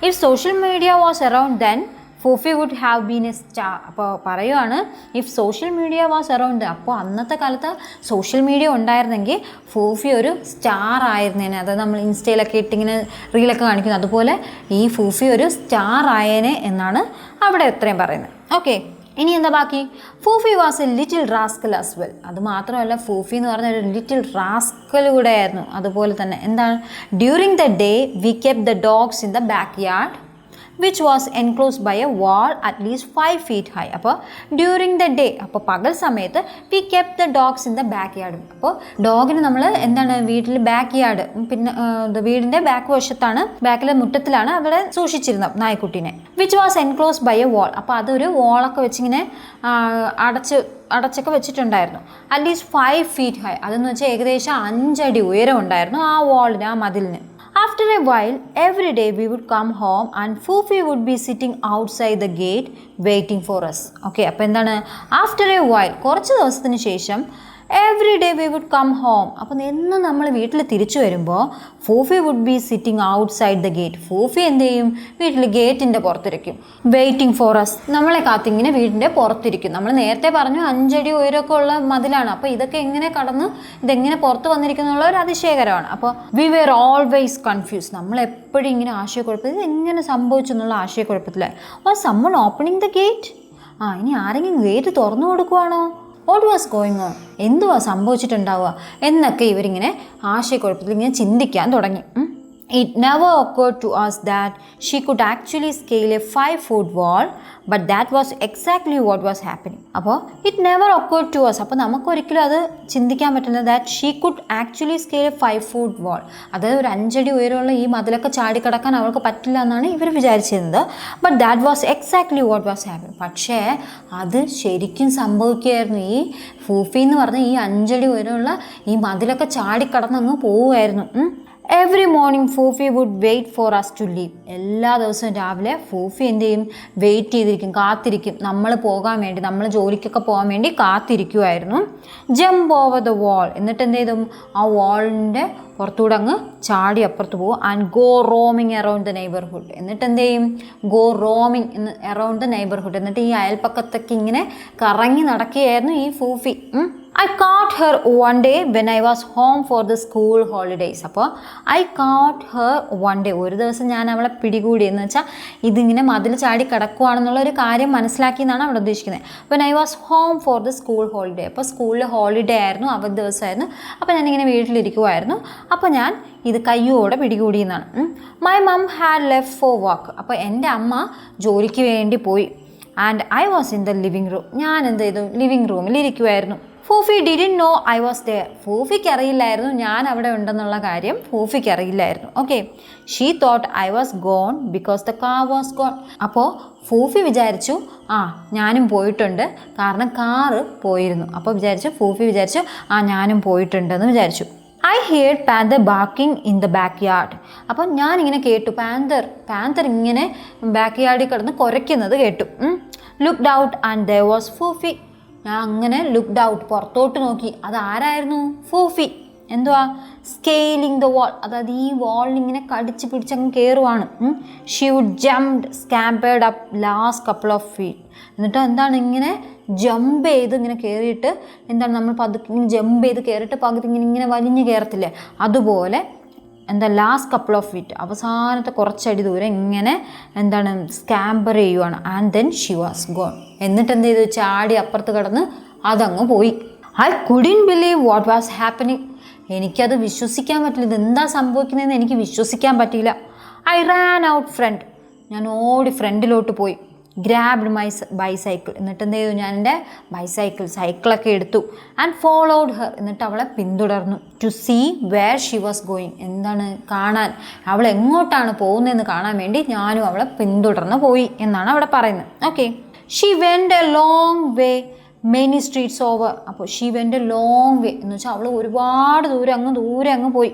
If social media was around then Foofi would have been a star. അപ്പോൾ പറയുവാണ്, if social media was around, അപ്പോൾ അന്നത്തെ കാലത്ത് സോഷ്യൽ മീഡിയ ഉണ്ടായിരുന്നെങ്കിൽ ഫൂഫി ഒരു സ്റ്റാർ ആയിരുന്നേനെ. അതായത് നമ്മൾ ഇൻസ്റ്റയിലൊക്കെ ഇട്ടിങ്ങനെ റീലൊക്കെ കാണിക്കുന്നു, അതുപോലെ ഈ ഫൂഫി ഒരു സ്റ്റാർ ആയേനെ എന്നാണ് അവിടെ ഇത്രയും പറയുന്നത്. ഓക്കെ, ഇനി എന്താ ബാക്കി? Foofi was a little rascal as well. അത് മാത്രമല്ല, ഫൂഫി എന്ന് പറഞ്ഞ ഒരു ലിറ്റിൽ റാസ്കൽ കൂടെ ആയിരുന്നു. അതുപോലെ തന്നെ എന്താണ്? During the day we kept the dogs in the back yard which was enclosed by a wall at least 5 feet high. അപ്പോൾ ഡ്യൂറിങ് ദ ഡേ, അപ്പോൾ പകൽ സമയത്ത് we kept the dogs in the back yard. അപ്പോൾ ഡോഗിന് നമ്മൾ എന്താണ് വീട്ടിൽ back yard, പിന്നെ വീടിൻ്റെ ബാക്ക് വശത്താണ്, ബാക്കിലെ മുറ്റത്തിലാണ് അവിടെ സൂക്ഷിച്ചിരുന്നത് നായ്ക്കുട്ടീനെ. Which was enclosed by a wall. അപ്പോൾ അതൊരു വാളൊക്കെ വെച്ചിങ്ങനെ അടച്ചൊക്കെ വെച്ചിട്ടുണ്ടായിരുന്നു. At least 5 feet high. അതെന്ന് വെച്ചാൽ ഏകദേശം 5 അടി ഉയരം ഉണ്ടായിരുന്നു ആ വാളിന്, ആ മതിലിന്. After a while, every day we would come home and Fufi would be sitting outside the gate waiting for us. Okay, അപ്പോൾ എന്താണ്? After a while, കുറച്ച് ദിവസത്തിന് ശേഷം every day we would come home. അപ്പം എന്നും നമ്മൾ വീട്ടിൽ തിരിച്ചു വരുമ്പോൾ Foofi would be sitting outside the gate. Foofi എന്ത് ചെയ്യും? വീട്ടിൽ ഗേറ്റിൻ്റെ പുറത്തിരിക്കും, വെയിറ്റിംഗ് ഫോർ അസ്. നമ്മളെ കാത്തിങ്ങനെ വീടിൻ്റെ പുറത്തിരിക്കും. നമ്മൾ നേരത്തെ പറഞ്ഞു 5 അടി ഉയരമൊക്കെ ഉള്ള മതിലാണ്. അപ്പോൾ ഇതൊക്കെ എങ്ങനെ കടന്ന് ഇതെങ്ങനെ പുറത്ത് വന്നിരിക്കുന്നുള്ള ഒരു അതിശയകരമാണ്. അപ്പോൾ വി വെയർ ഓൾവേസ് കൺഫ്യൂസ്. നമ്മളെപ്പോഴും ഇങ്ങനെ ആശയക്കുഴപ്പത്തിൽ, ഇത് എങ്ങനെ സംഭവിച്ചു എന്നുള്ള ആശയക്കുഴപ്പത്തിലായി. Was someone opening the gate? ഇനി ആരെങ്കിലും ഗേറ്റ് തുറന്നു കൊടുക്കുവാണോ? What was going on? എന്തുവാ സംഭവിച്ചിട്ടുണ്ടാവുക എന്നൊക്കെ ഇവരിങ്ങനെ ആശയക്കുഴപ്പത്തിൽ ഇങ്ങനെ ചിന്തിക്കാൻ തുടങ്ങി. It never occurred to us that she could actually scale a 5-foot wall, but that was exactly what was happening. അപ്പോൾ it never occurred to us. അപ്പോൾ നമുക്കൊരിക്കലും അത് ചിന്തിക്കാൻ പറ്റില്ല. that she could actually scale a 5-foot wall. അതായത് ഒരു 5 അടി ഉയരമുള്ള ഈ മതിലൊക്കെ ചാടിക്കടക്കാൻ അവൾക്ക് പറ്റില്ല എന്നാണ് ഇവർ വിചാരിച്ചിരുന്നത്. but that was exactly what was happening. പക്ഷേ അത് ശരിക്കും സംഭവിക്കുകയായിരുന്നു. ഈ ഫൂഫി എന്ന് പറഞ്ഞ ഈ 5 അടി ഉയരമുള്ള ഈ മതിലൊക്കെ ചാടിക്കടന്ന് അങ്ങ് പോവുമായിരുന്നു. Every morning Foofi would wait for us to leave. എല്ലാ ദിവസവും രാവിലെ ഫൂഫി എന്ത് ചെയ്യും? വെയിറ്റ് ചെയ്തിരിക്കും, കാത്തിരിക്കും, നമ്മൾ പോകാൻ വേണ്ടി, നമ്മൾ ജോലിക്കൊക്കെ പോകാൻ വേണ്ടി കാത്തിരിക്കുമായിരുന്നു. Jump over the wall. എന്നിട്ട് എന്ത് ചെയ്തും? ആ വാളിൻ്റെ പുറത്തൂടെ അങ്ങ് ചാടി അപ്പുറത്ത് പോകും. And go roaming around the neighbourhood. എന്നിട്ട് എന്ത് ചെയ്യും? Go roaming around the neighbourhood. എന്നിട്ട് ഈ അയൽപ്പക്കത്തൊക്കെ ഇങ്ങനെ കറങ്ങി നടക്കുകയായിരുന്നു ഈ ഫൂഫി. I caught her one day when I was home for the school holidays. അപ്പോൾ I caught her one day. ഒരു ദിവസം ഞാൻ അവളെ പിടികൂടി. എന്ന് വെച്ചാൽ ഇതിങ്ങനെ മതിൽ ചാടി കിടക്കുവാണെന്നുള്ള ഒരു കാര്യം മനസ്സിലാക്കി എന്നാണ് അവിടെ ഉദ്ദേശിക്കുന്നത്. when I was home for the school holiday. അപ്പോൾ സ്കൂളിൽ ഹോളിഡേ ആയിരുന്നു, അവധി ദിവസമായിരുന്നു. അപ്പോൾ ഞാനിങ്ങനെ വീട്ടിലിരിക്കുമായിരുന്നു. അപ്പോൾ ഞാൻ ഇത് കയ്യോടെ പിടികൂടി എന്നാണ്. My mum had left for work. അപ്പോൾ എൻ്റെ അമ്മ ജോലിക്ക് വേണ്ടി പോയി. And I was in the living room. ഞാൻ എന്ത് ചെയ്തു? ലിവിങ് റൂമിൽ ഇരിക്കുമായിരുന്നു. Foofi didn't know I was there. ഫൂഫിക്ക് അറിയില്ലായിരുന്നു ഞാൻ അവിടെ ഉണ്ടെന്നുള്ള കാര്യം. ഫൂഫിക്ക് അറിയില്ലായിരുന്നു. Okay, she thought I was gone because the car was gone. അപ്പോൾ ഫൂഫി വിചാരിച്ചു ഞാനും പോയിട്ടുണ്ട്, കാരണം കാറ് പോയിരുന്നു. അപ്പോൾ ഫൂഫി വിചാരിച്ചു ഞാനും പോയിട്ടുണ്ടെന്ന് വിചാരിച്ചു. I heard panther barking in the back yard. അപ്പം ഞാനിങ്ങനെ കേട്ടു, പാന്തർ ഇങ്ങനെ ബാക്ക് യാർഡിൽ കിടന്ന് കുരയ്ക്കുന്നത് കേട്ടു. Looked out and there was Foofi. ഞാൻ അങ്ങനെ ലുക്ക്ഡ് ഔട്ട്, പുറത്തോട്ട് നോക്കി. അതാരായിരുന്നു? ഫൂഫി. എന്തുവാ? Scaling the wall. അതായത് ഈ വാളിനിങ്ങനെ കടിച്ച് പിടിച്ചങ്ങ് കയറുവാണ്. She would jumped scampered up last couple of feet. എന്നിട്ട് എന്താണ് ഇങ്ങനെ ജമ്പ് ചെയ്ത് ഇങ്ങനെ കയറിയിട്ട് എന്താണ് നമ്മൾ പതുക്കെ ഇങ്ങനെ ജമ്പ് ചെയ്ത് കയറിയിട്ട് പകുതി ഇങ്ങനെ വലിഞ്ഞ് കയറത്തില്ലേ, അതുപോലെ ലാസ്റ്റ് കപ്പിൾ ഓഫ് ഫീറ്റ്, അവസാനത്തെ കുറച്ചടി ദൂരം ഇങ്ങനെ സ്കാമ്പർ ചെയ്യുവാണ്. And then she was gone. എന്നിട്ട് എന്ത് ചെയ്തു? ചാടി അപ്പുറത്ത് കിടന്ന് അതങ്ങ് പോയി. I couldn't believe what was happening. എനിക്കത് വിശ്വസിക്കാൻ പറ്റില്ല. ഇതെന്താ സംഭവിക്കുന്നതെന്ന് എനിക്ക് വിശ്വസിക്കാൻ പറ്റിയില്ല. I ran out front. ഞാൻ ഓടി ഫ്രണ്ടിലോട്ട് പോയി. Grabbed my bicycle. എന്നിട്ട് എന്ത് ചെയ്തു? ഞാൻ എൻ്റെ സൈക്കിളൊക്കെ എടുത്തു. And followed her. എന്നിട്ട് അവളെ പിന്തുടർന്നു. To see where she was going. കാണാൻ, അവൾ എങ്ങോട്ടാണ് പോകുന്നതെന്ന് കാണാൻ വേണ്ടി ഞാനും അവളെ പിന്തുടർന്ന് പോയി എന്നാണ് അവിടെ പറയുന്നത്. Okay, she went a long way many streets over. അപ്പോൾ she went a long way എന്ന് വെച്ചാൽ അവൾ ഒരുപാട് ദൂരെ അങ്ങ് പോയി.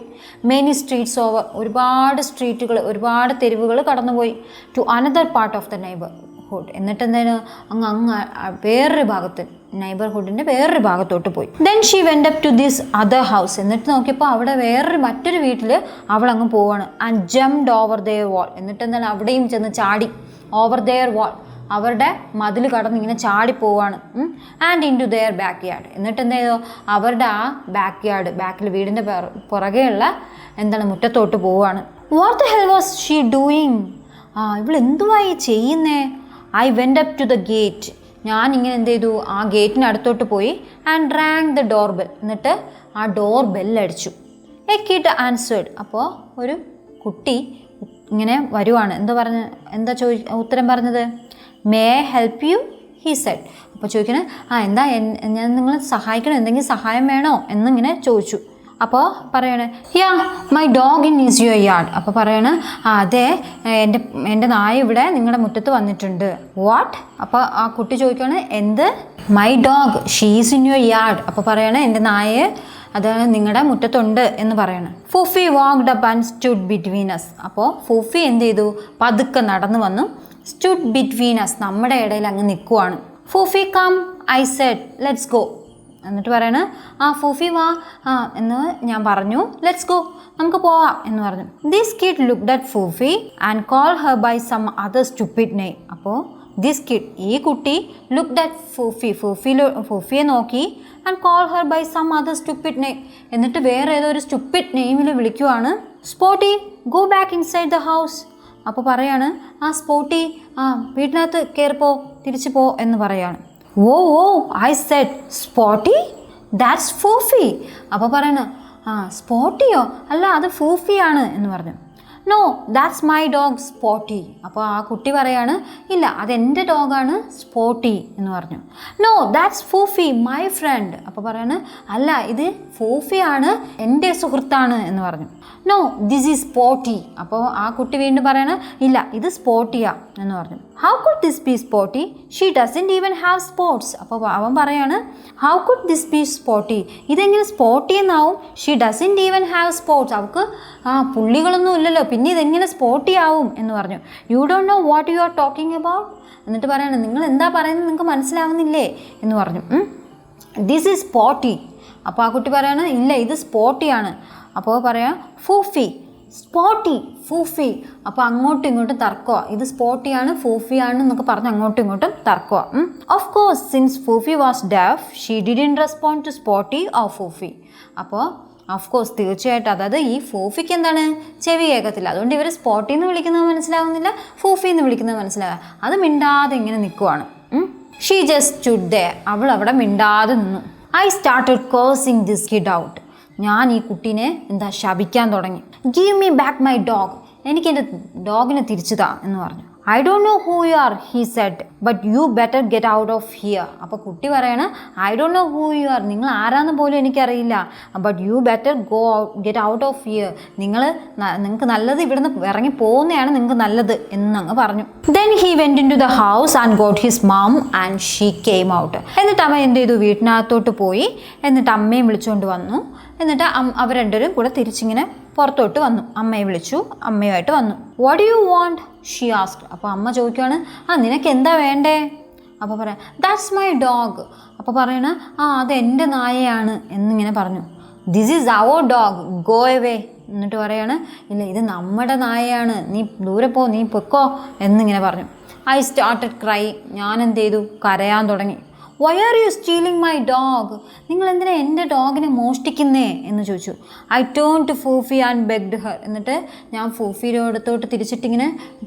മെനി സ്ട്രീറ്റ്സ് ഓവർ, ഒരുപാട് സ്ട്രീറ്റുകൾ, ഒരുപാട് തെരുവുകൾ കടന്നുപോയി. To another part of the neighbourhood. എന്നിട്ട് അങ്ങ് വേറൊരു ഭാഗത്ത്, നെയ്ബർഹുഡിൻ്റെ വേറൊരു ഭാഗത്തോട്ട് പോയി. Then she went up to this other house. എന്നിട്ട് നോക്കിയപ്പോൾ അവിടെ മറ്റൊരു വീട്ടിൽ അവൾ അങ്ങ് പോവാണ്. And jumped over their wall. എന്നിട്ട് അവിടെയും ചെന്ന് ചാടി. ഓവർ ദെയർ വാൾ, അവരുടെ മതിൽ കടന്ന് ഇങ്ങനെ ചാടിപ്പോവാണ്. And into their back yard. എന്നിട്ട് എന്ത് ചെയ്തു? അവരുടെ ആ ബാക്ക് യാർഡ്, ബാക്കിൽ വീടിൻ്റെ പുറകെയുള്ള മുറ്റത്തോട്ട് പോവാണ്. What the hell was she doing? ഇവൾ എന്തുവായി ചെയ്യുന്നേ? I went up to the gate. ഞാനിങ്ങനെ എന്ത് ചെയ്തു, ആ ഗേറ്റിന് അടുത്തോട്ട് പോയി. And rang the doorbell. എന്നിട്ട് ആ ഡോർ ബെല്ലടിച്ചു. A kid answered. അപ്പോൾ ഒരു കുട്ടി ഇങ്ങനെ വരുവാണ്. എന്താ ഉത്തരം പറഞ്ഞത്? May I help you, he said. അപ്പോൾ ചോദിക്കണേ, എന്താ ഞാൻ നിങ്ങളെ സഹായിക്കണം, എന്തെങ്കിലും സഹായം വേണോ എന്നിങ്ങനെ ചോദിച്ചു. അപ്പോൾ പറയണേ, യാ my dog in is your yard. അപ്പോൾ പറയണേ, അതെ, എൻ്റെ നായ ഇവിടെ നിങ്ങളുടെ മുറ്റത്ത് വന്നിട്ടുണ്ട്. വാട്ട്? അപ്പോൾ ആ കുട്ടി ചോദിക്കുകയാണ്, എന്ത്? My dog she's in your yard. അപ്പോൾ പറയണേ, എൻ്റെ നായ അത് നിങ്ങളുടെ മുറ്റത്തുണ്ട് എന്ന് പറയണം. Foofi walked up and stood between us. അപ്പോൾ ഫൂഫി എന്ത് ചെയ്തു, പതുക്കെ നടന്നു വന്നു. സ്റ്റുഡ് ബിറ്റ്വീൻ അസ്, നമ്മുടെ ഇടയിൽ അങ്ങ് നിൽക്കുവാണ്. Foofi come I said let's go. എന്നിട്ട് പറയണ, ഫൂഫി വാ എന്ന് ഞാൻ പറഞ്ഞു. ലെറ്റ്സ് ഗോ, നമുക്ക് പോവാം എന്ന് പറഞ്ഞു. This kid looked at Foofi and call her by some other stupid name. അപ്പോൾ ദിസ് കിഡ്, ഈ കുട്ടി, ലുക്ക്ഡ് അറ്റ് ഫൂഫിയെ നോക്കി. And call her by some other stupid name, എന്നിട്ട് വേറെ ഏതോ ഒരു സ്റ്റുപ്പിഡ് നെയിമിൽ വിളിക്കുവാണ്. Spotty go back inside the house. അപ്പോൾ പറയാണ്, സ്പോട്ടി വീട്ടിനകത്ത് കയറിപ്പോ, തിരിച്ചു പോ എന്ന് പറയാണ്. Oh I said Spotty, that's Foofi. അപ്പോൾ പറയണ, സ്പോട്ടിയോ? അല്ല, അത് ഫൂഫിയാണ് എന്ന് പറഞ്ഞു. No that's my dog Spotty. അപ്പോൾ ആ കുട്ടി പറയാണ്, ഇല്ല, അതെൻ്റെ ഡോഗാണ് സ്പോട്ടി എന്ന് പറഞ്ഞു. No that's Foofi my friend. അപ്പോൾ പറയാണ്, അല്ല, ഇത് ഫൂഫിയാണ്, എൻ്റെ സുഹൃത്താണ് എന്ന് പറഞ്ഞു. No this is Spotty. അപ്പോൾ ആ കുട്ടി വീണ്ടും പറയണ, ഇല്ല, ഇത് സ്പോട്ടിയാ എന്ന് പറഞ്ഞു. How could this be Spotty, she doesn't even have spots. അപ്പോൾ അവൻ പറയാണ്, how could this be Spotty, ഇതെങ്ങനെ സ്പോട്ടി എന്നാവും? She doesn't even have spots, അവൾക്ക് പുള്ളികളൊന്നും ഇല്ലല്ലോ, പിന്നെ ഇതെങ്ങനെ സ്പോട്ടി ആവും എന്ന് പറഞ്ഞു. You don't know what you are talking about. എന്നിട്ട് പറയാണ്, നിങ്ങൾ എന്താ പറയുന്നത്, നിങ്ങൾക്ക് മനസ്സിലാവുന്നില്ലേ എന്ന് പറഞ്ഞു. This is Spotty. അപ്പോൾ ആ കുട്ടി പറയാണ്, ഇല്ല, ഇത് സ്പോട്ടിയാണ്. അപ്പോൾ പറയാം, ഫൂഫി സ്പോട്ടി ഫൂഫി. അപ്പോൾ അങ്ങോട്ടും ഇങ്ങോട്ടും തർക്കമാ, ഇത് സ്പോട്ടിയാണ് ഫൂഫിയാണ് എന്നൊക്കെ പറഞ്ഞ് അങ്ങോട്ടും ഇങ്ങോട്ടും തർക്കമാ. Of course since Foofi was deaf she didn't respond to Spotty or Foofi. അപ്പോൾ ഓഫ് കോഴ്സ്, തീർച്ചയായിട്ടും, അതായത് ഈ ഫൂഫിക്ക് എന്താണ്, ചെവി കേൾക്കത്തില്ല, അതുകൊണ്ട് ഇവർ സ്പോട്ടി എന്ന് വിളിക്കുന്നത് മനസ്സിലാവുന്നില്ല, ഫൂഫി എന്ന് വിളിക്കുന്നത് മനസ്സിലാവുക, അത് മിണ്ടാതെ ഇങ്ങനെ നിൽക്കുവാണ്. She just stood there. അവൾ അവിടെ മിണ്ടാതെ നിന്നു. I started cursing this kid out. ഞാൻ ഈ കുട്ടീനെ ശപിക്കാൻ തുടങ്ങി. Give me back my dog, എനിക്ക് എൻ്റെ ഡോഗിനെ തിരിച്ചു താ എന്ന് പറഞ്ഞു. I don't know who you are, he said, but you better get out of here. അപ്പോൾ കുട്ടി പറയണ, I don't know who you are, നിങ്ങൾ ആരാന്ന് പോലും എനിക്കറിയില്ല, but you better get out of here, നിങ്ങൾക്ക് നല്ലത് ഇവിടുന്ന് ഇറങ്ങി പോകുന്നതാണ് നിങ്ങൾക്ക് നല്ലത് എന്നങ്ങ് പറഞ്ഞു. Then he went in to the house and got his mum and she came out. എന്നിട്ട് അവൻ എന്ത് ചെയ്തു, വീട്ടിനകത്തോട്ട് പോയി. എന്നിട്ട് അമ്മയും വിളിച്ചുകൊണ്ട് വന്നു. എന്നിട്ട് അവർ രണ്ടുപേരും കൂടെ തിരിച്ചിങ്ങനെ പുറത്തോട്ട് വന്നു. അമ്മയെ വിളിച്ചു, അമ്മയുമായിട്ട് വന്നു. What do you want, she asked. അപ്പോൾ അമ്മ ചോദിക്കുവാണ്, നിനക്ക് എന്താ വേണ്ടേ? അപ്പോൾ പറയാം, ദാറ്റ്സ് മൈ ഡോഗ്. അപ്പോൾ പറയണ, അത് എൻ്റെ നായയാണ് എന്നിങ്ങനെ പറഞ്ഞു. This is our dog, go away. എന്നിട്ട് പറയാണ്, ഇല്ല, ഇത് നമ്മുടെ നായയാണ്, നീ ദൂരെ പോ, നീ പൊക്കോ എന്നിങ്ങനെ പറഞ്ഞു. I started cry. ഞാൻ എന്ത് ചെയ്തു, കരയാൻ തുടങ്ങി. Why are you stealing my dog, നിങ്ങൾ എന്തിനാ എൻ്റെ ഡോഗിനെ മോഷ്ടിക്കുന്നേ എന്ന് ചോദിച്ചു. I turn to Foofi and begged her. എന്നിട്ട് ഞാൻ ഫൂഫിയുടെ അടുത്തോട്ട്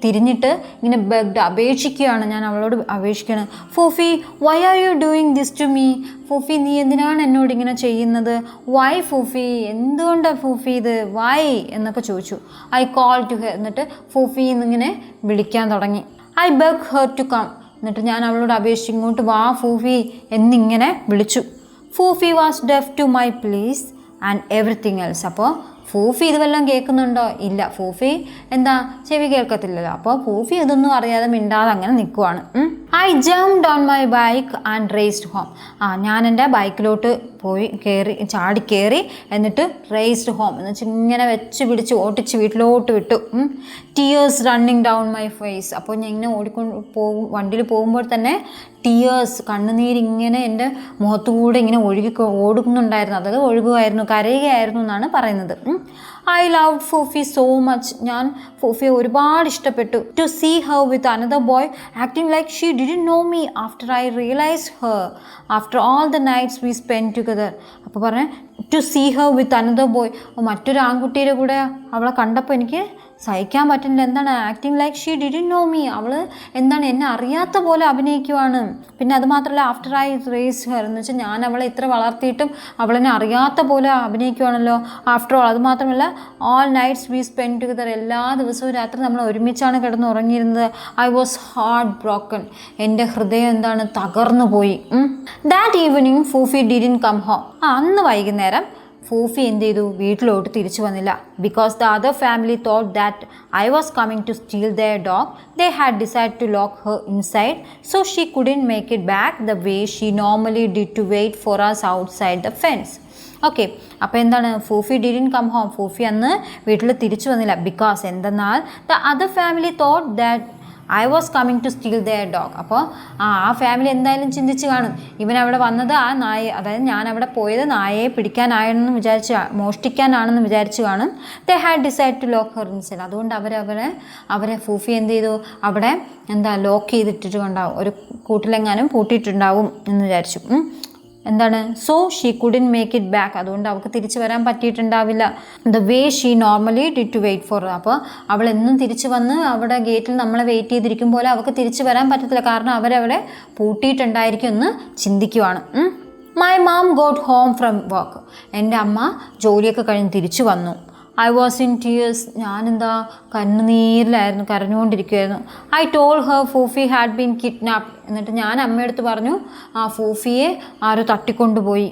തിരിഞ്ഞിട്ട് ഇങ്ങനെ ബെഗ്ഡ്, അപേക്ഷിക്കുകയാണ്, ഞാൻ അവളോട് അപേക്ഷിക്കുകയാണ്. Foofi why are you doing this to me, Foofi നീ എന്തിനാണ് എന്നോട് ഇങ്ങനെ ചെയ്യുന്നത്? വൈ ഫൂഫി, എന്തുകൊണ്ടാണ് ഫൂഫി ഇത്, വൈ എന്നൊക്കെ ചോദിച്ചു. I call to her. എന്നിട്ട് ഫൂഫി എന്നിങ്ങനെ വിളിക്കാൻ തുടങ്ങി. I beg her to come. എന്നിട്ട് ഞാൻ അവളോട് അപേക്ഷിച്ച്, ഇങ്ങോട്ട് വാ ഫൂഫി എന്നിങ്ങനെ വിളിച്ചു. Foofi was deaf to my please and everything else. അപ്പോൾ ഫൂഫി ഇതുവെല്ലാം കേൾക്കുന്നുണ്ടോ? ഇല്ല, ഫൂഫി ചെവി കേൾക്കത്തില്ലല്ലോ. അപ്പോൾ ഫൂഫി ഇതൊന്നും അറിയാതെ മിണ്ടാതെ അങ്ങനെ നിൽക്കുവാണ്. I jumped on my bike and raised home. ഞാൻ എൻ്റെ ബൈക്കിലോട്ട് ചാടി കയറി, എന്നിട്ട് റേസ്ഡ് ഹോം എന്ന് വെച്ചാൽ ഇങ്ങനെ വെച്ച് പിടിച്ച് ഓട്ടിച്ച് വീട്ടിലോട്ട് വിട്ടു. Tears running down my face. അപ്പോൾ ഞാൻ ഇങ്ങനെ ഓടിക്കൊണ്ട് വണ്ടിയിൽ പോകുമ്പോൾ തന്നെ ടീയേഴ്സ്, കണ്ണുനീരിങ്ങനെ എൻ്റെ മുഖത്തുകൂടെ ഇങ്ങനെ ഓടുന്നുണ്ടായിരുന്നു, അതായത് ഒഴുകുമായിരുന്നു, കരയുകയായിരുന്നു എന്നാണ് പറയുന്നത്. I love Foofi so much. ഞാൻ ഫൂഫിയെ ഒരുപാട് ഇഷ്ടപ്പെട്ടു. To see her with another boy acting like she didn't know me after I realised her after all the nights we spend together. അപ്പോൾ പറഞ്ഞ to see her with another boy, മറ്റൊരു ആൺകുട്ടിയുടെ കൂടെ അവളെ കണ്ടപ്പോൾ എനിക്ക് സഹിക്കാൻ പറ്റുന്നില്ല. എന്താണ് acting like she didn't know me. അവൾ എന്താണ് എന്നെ അറിയാത്ത പോലെ അഭിനയിക്കുവാണ്. പിന്നെ അതുമാത്രമല്ല ആഫ്റ്റർ ഐ റേസ് ഹെർ എന്ന് വെച്ചാൽ ഞാൻ അവളെ ഇത്ര വളർത്തിയിട്ടും അവളെന്നെ അറിയാത്ത പോലെ അഭിനയിക്കുവാണല്ലോ. ആഫ്റ്റർ ഓൾ അതുമാത്രമല്ല all nights we spend together. എല്ലാ ദിവസവും രാത്രി നമ്മൾ ഒരുമിച്ചാണ് കിടന്ന് ഉറങ്ങിയിരുന്നത്. I was heart broken. എൻ്റെ ഹൃദയം എന്താണ് തകർന്നു പോയി. That evening Foofi didn't come home. അന്ന് വൈകുന്നേരം ഫൂഫി എന്ത് ചെയ്തു, വീട്ടിലോട്ട് തിരിച്ചു വന്നില്ല. Because the other family thought that I was coming to steal their dog. They had decide to lock her inside. So she couldn't make it back the way she normally did to wait for us outside the fence. Okay, അപ്പോൾ എന്താണ് Fufi didn't come home. Fufi അന്ന് വീട്ടിൽ തിരിച്ചു വന്നില്ല. Because എന്തെന്നാൽ the other family thought that I was coming to steal their dog. അപ്പോൾ ആ family എന്തായാലും ചിന്തിച്ച് കാണും, ഇവൻ അവിടെ വന്നത് ആ നായ, അതായത് ഞാൻ അവിടെ പോയത് നായയെ പിടിക്കാനായെന്ന് വിചാരിച്ച്, മോഷ്ടിക്കാനാണെന്ന് വിചാരിച്ച് കാണും. They had decide to lock her inside. അതുകൊണ്ട് അവരെ ഫൂഫി എന്ത് ചെയ്തു, അവിടെ ലോക്ക് ചെയ്തിട്ടിട്ടുണ്ടാവും, ഒരു കൂട്ടിലെങ്ങാനും പൂട്ടിയിട്ടുണ്ടാവും എന്ന് വിചാരിച്ചു. എന്താണ്, so she couldn't make it back. അതുകൊണ്ട് അവൾക്ക് തിരിച്ചു വരാൻ പറ്റിയിട്ടുണ്ടാവില്ല. The way she normally did to wait for. അപ്പോൾ അവൾ എന്നും തിരിച്ചു വന്ന് അവിടെ ഗേറ്റിൽ നമ്മളെ വെയിറ്റ് ചെയ്തിരിക്കും പോലെ അവൾക്ക് തിരിച്ചു വരാൻ പറ്റത്തില്ല. കാരണം അവരവിടെ പൂട്ടിയിട്ടുണ്ടായിരിക്കും എന്ന് ചിന്തിക്കുവാണ്. My mom got home from work. എൻ്റെ അമ്മ ജോലിയൊക്കെ കഴിഞ്ഞ് തിരിച്ചു വന്നു. I was in tears. ഞാനെന്താ കണ്ണുനീരിലായിരുന്നു, കരഞ്ഞുകൊണ്ടിരിക്കുമായിരുന്നു. I told her Foofi had been kidnapped. എന്നിട്ട് ഞാൻ അമ്മയടുത്ത് പറഞ്ഞു, ആ ഫൂഫിയെ ആരോ തട്ടിക്കൊണ്ടുപോയി.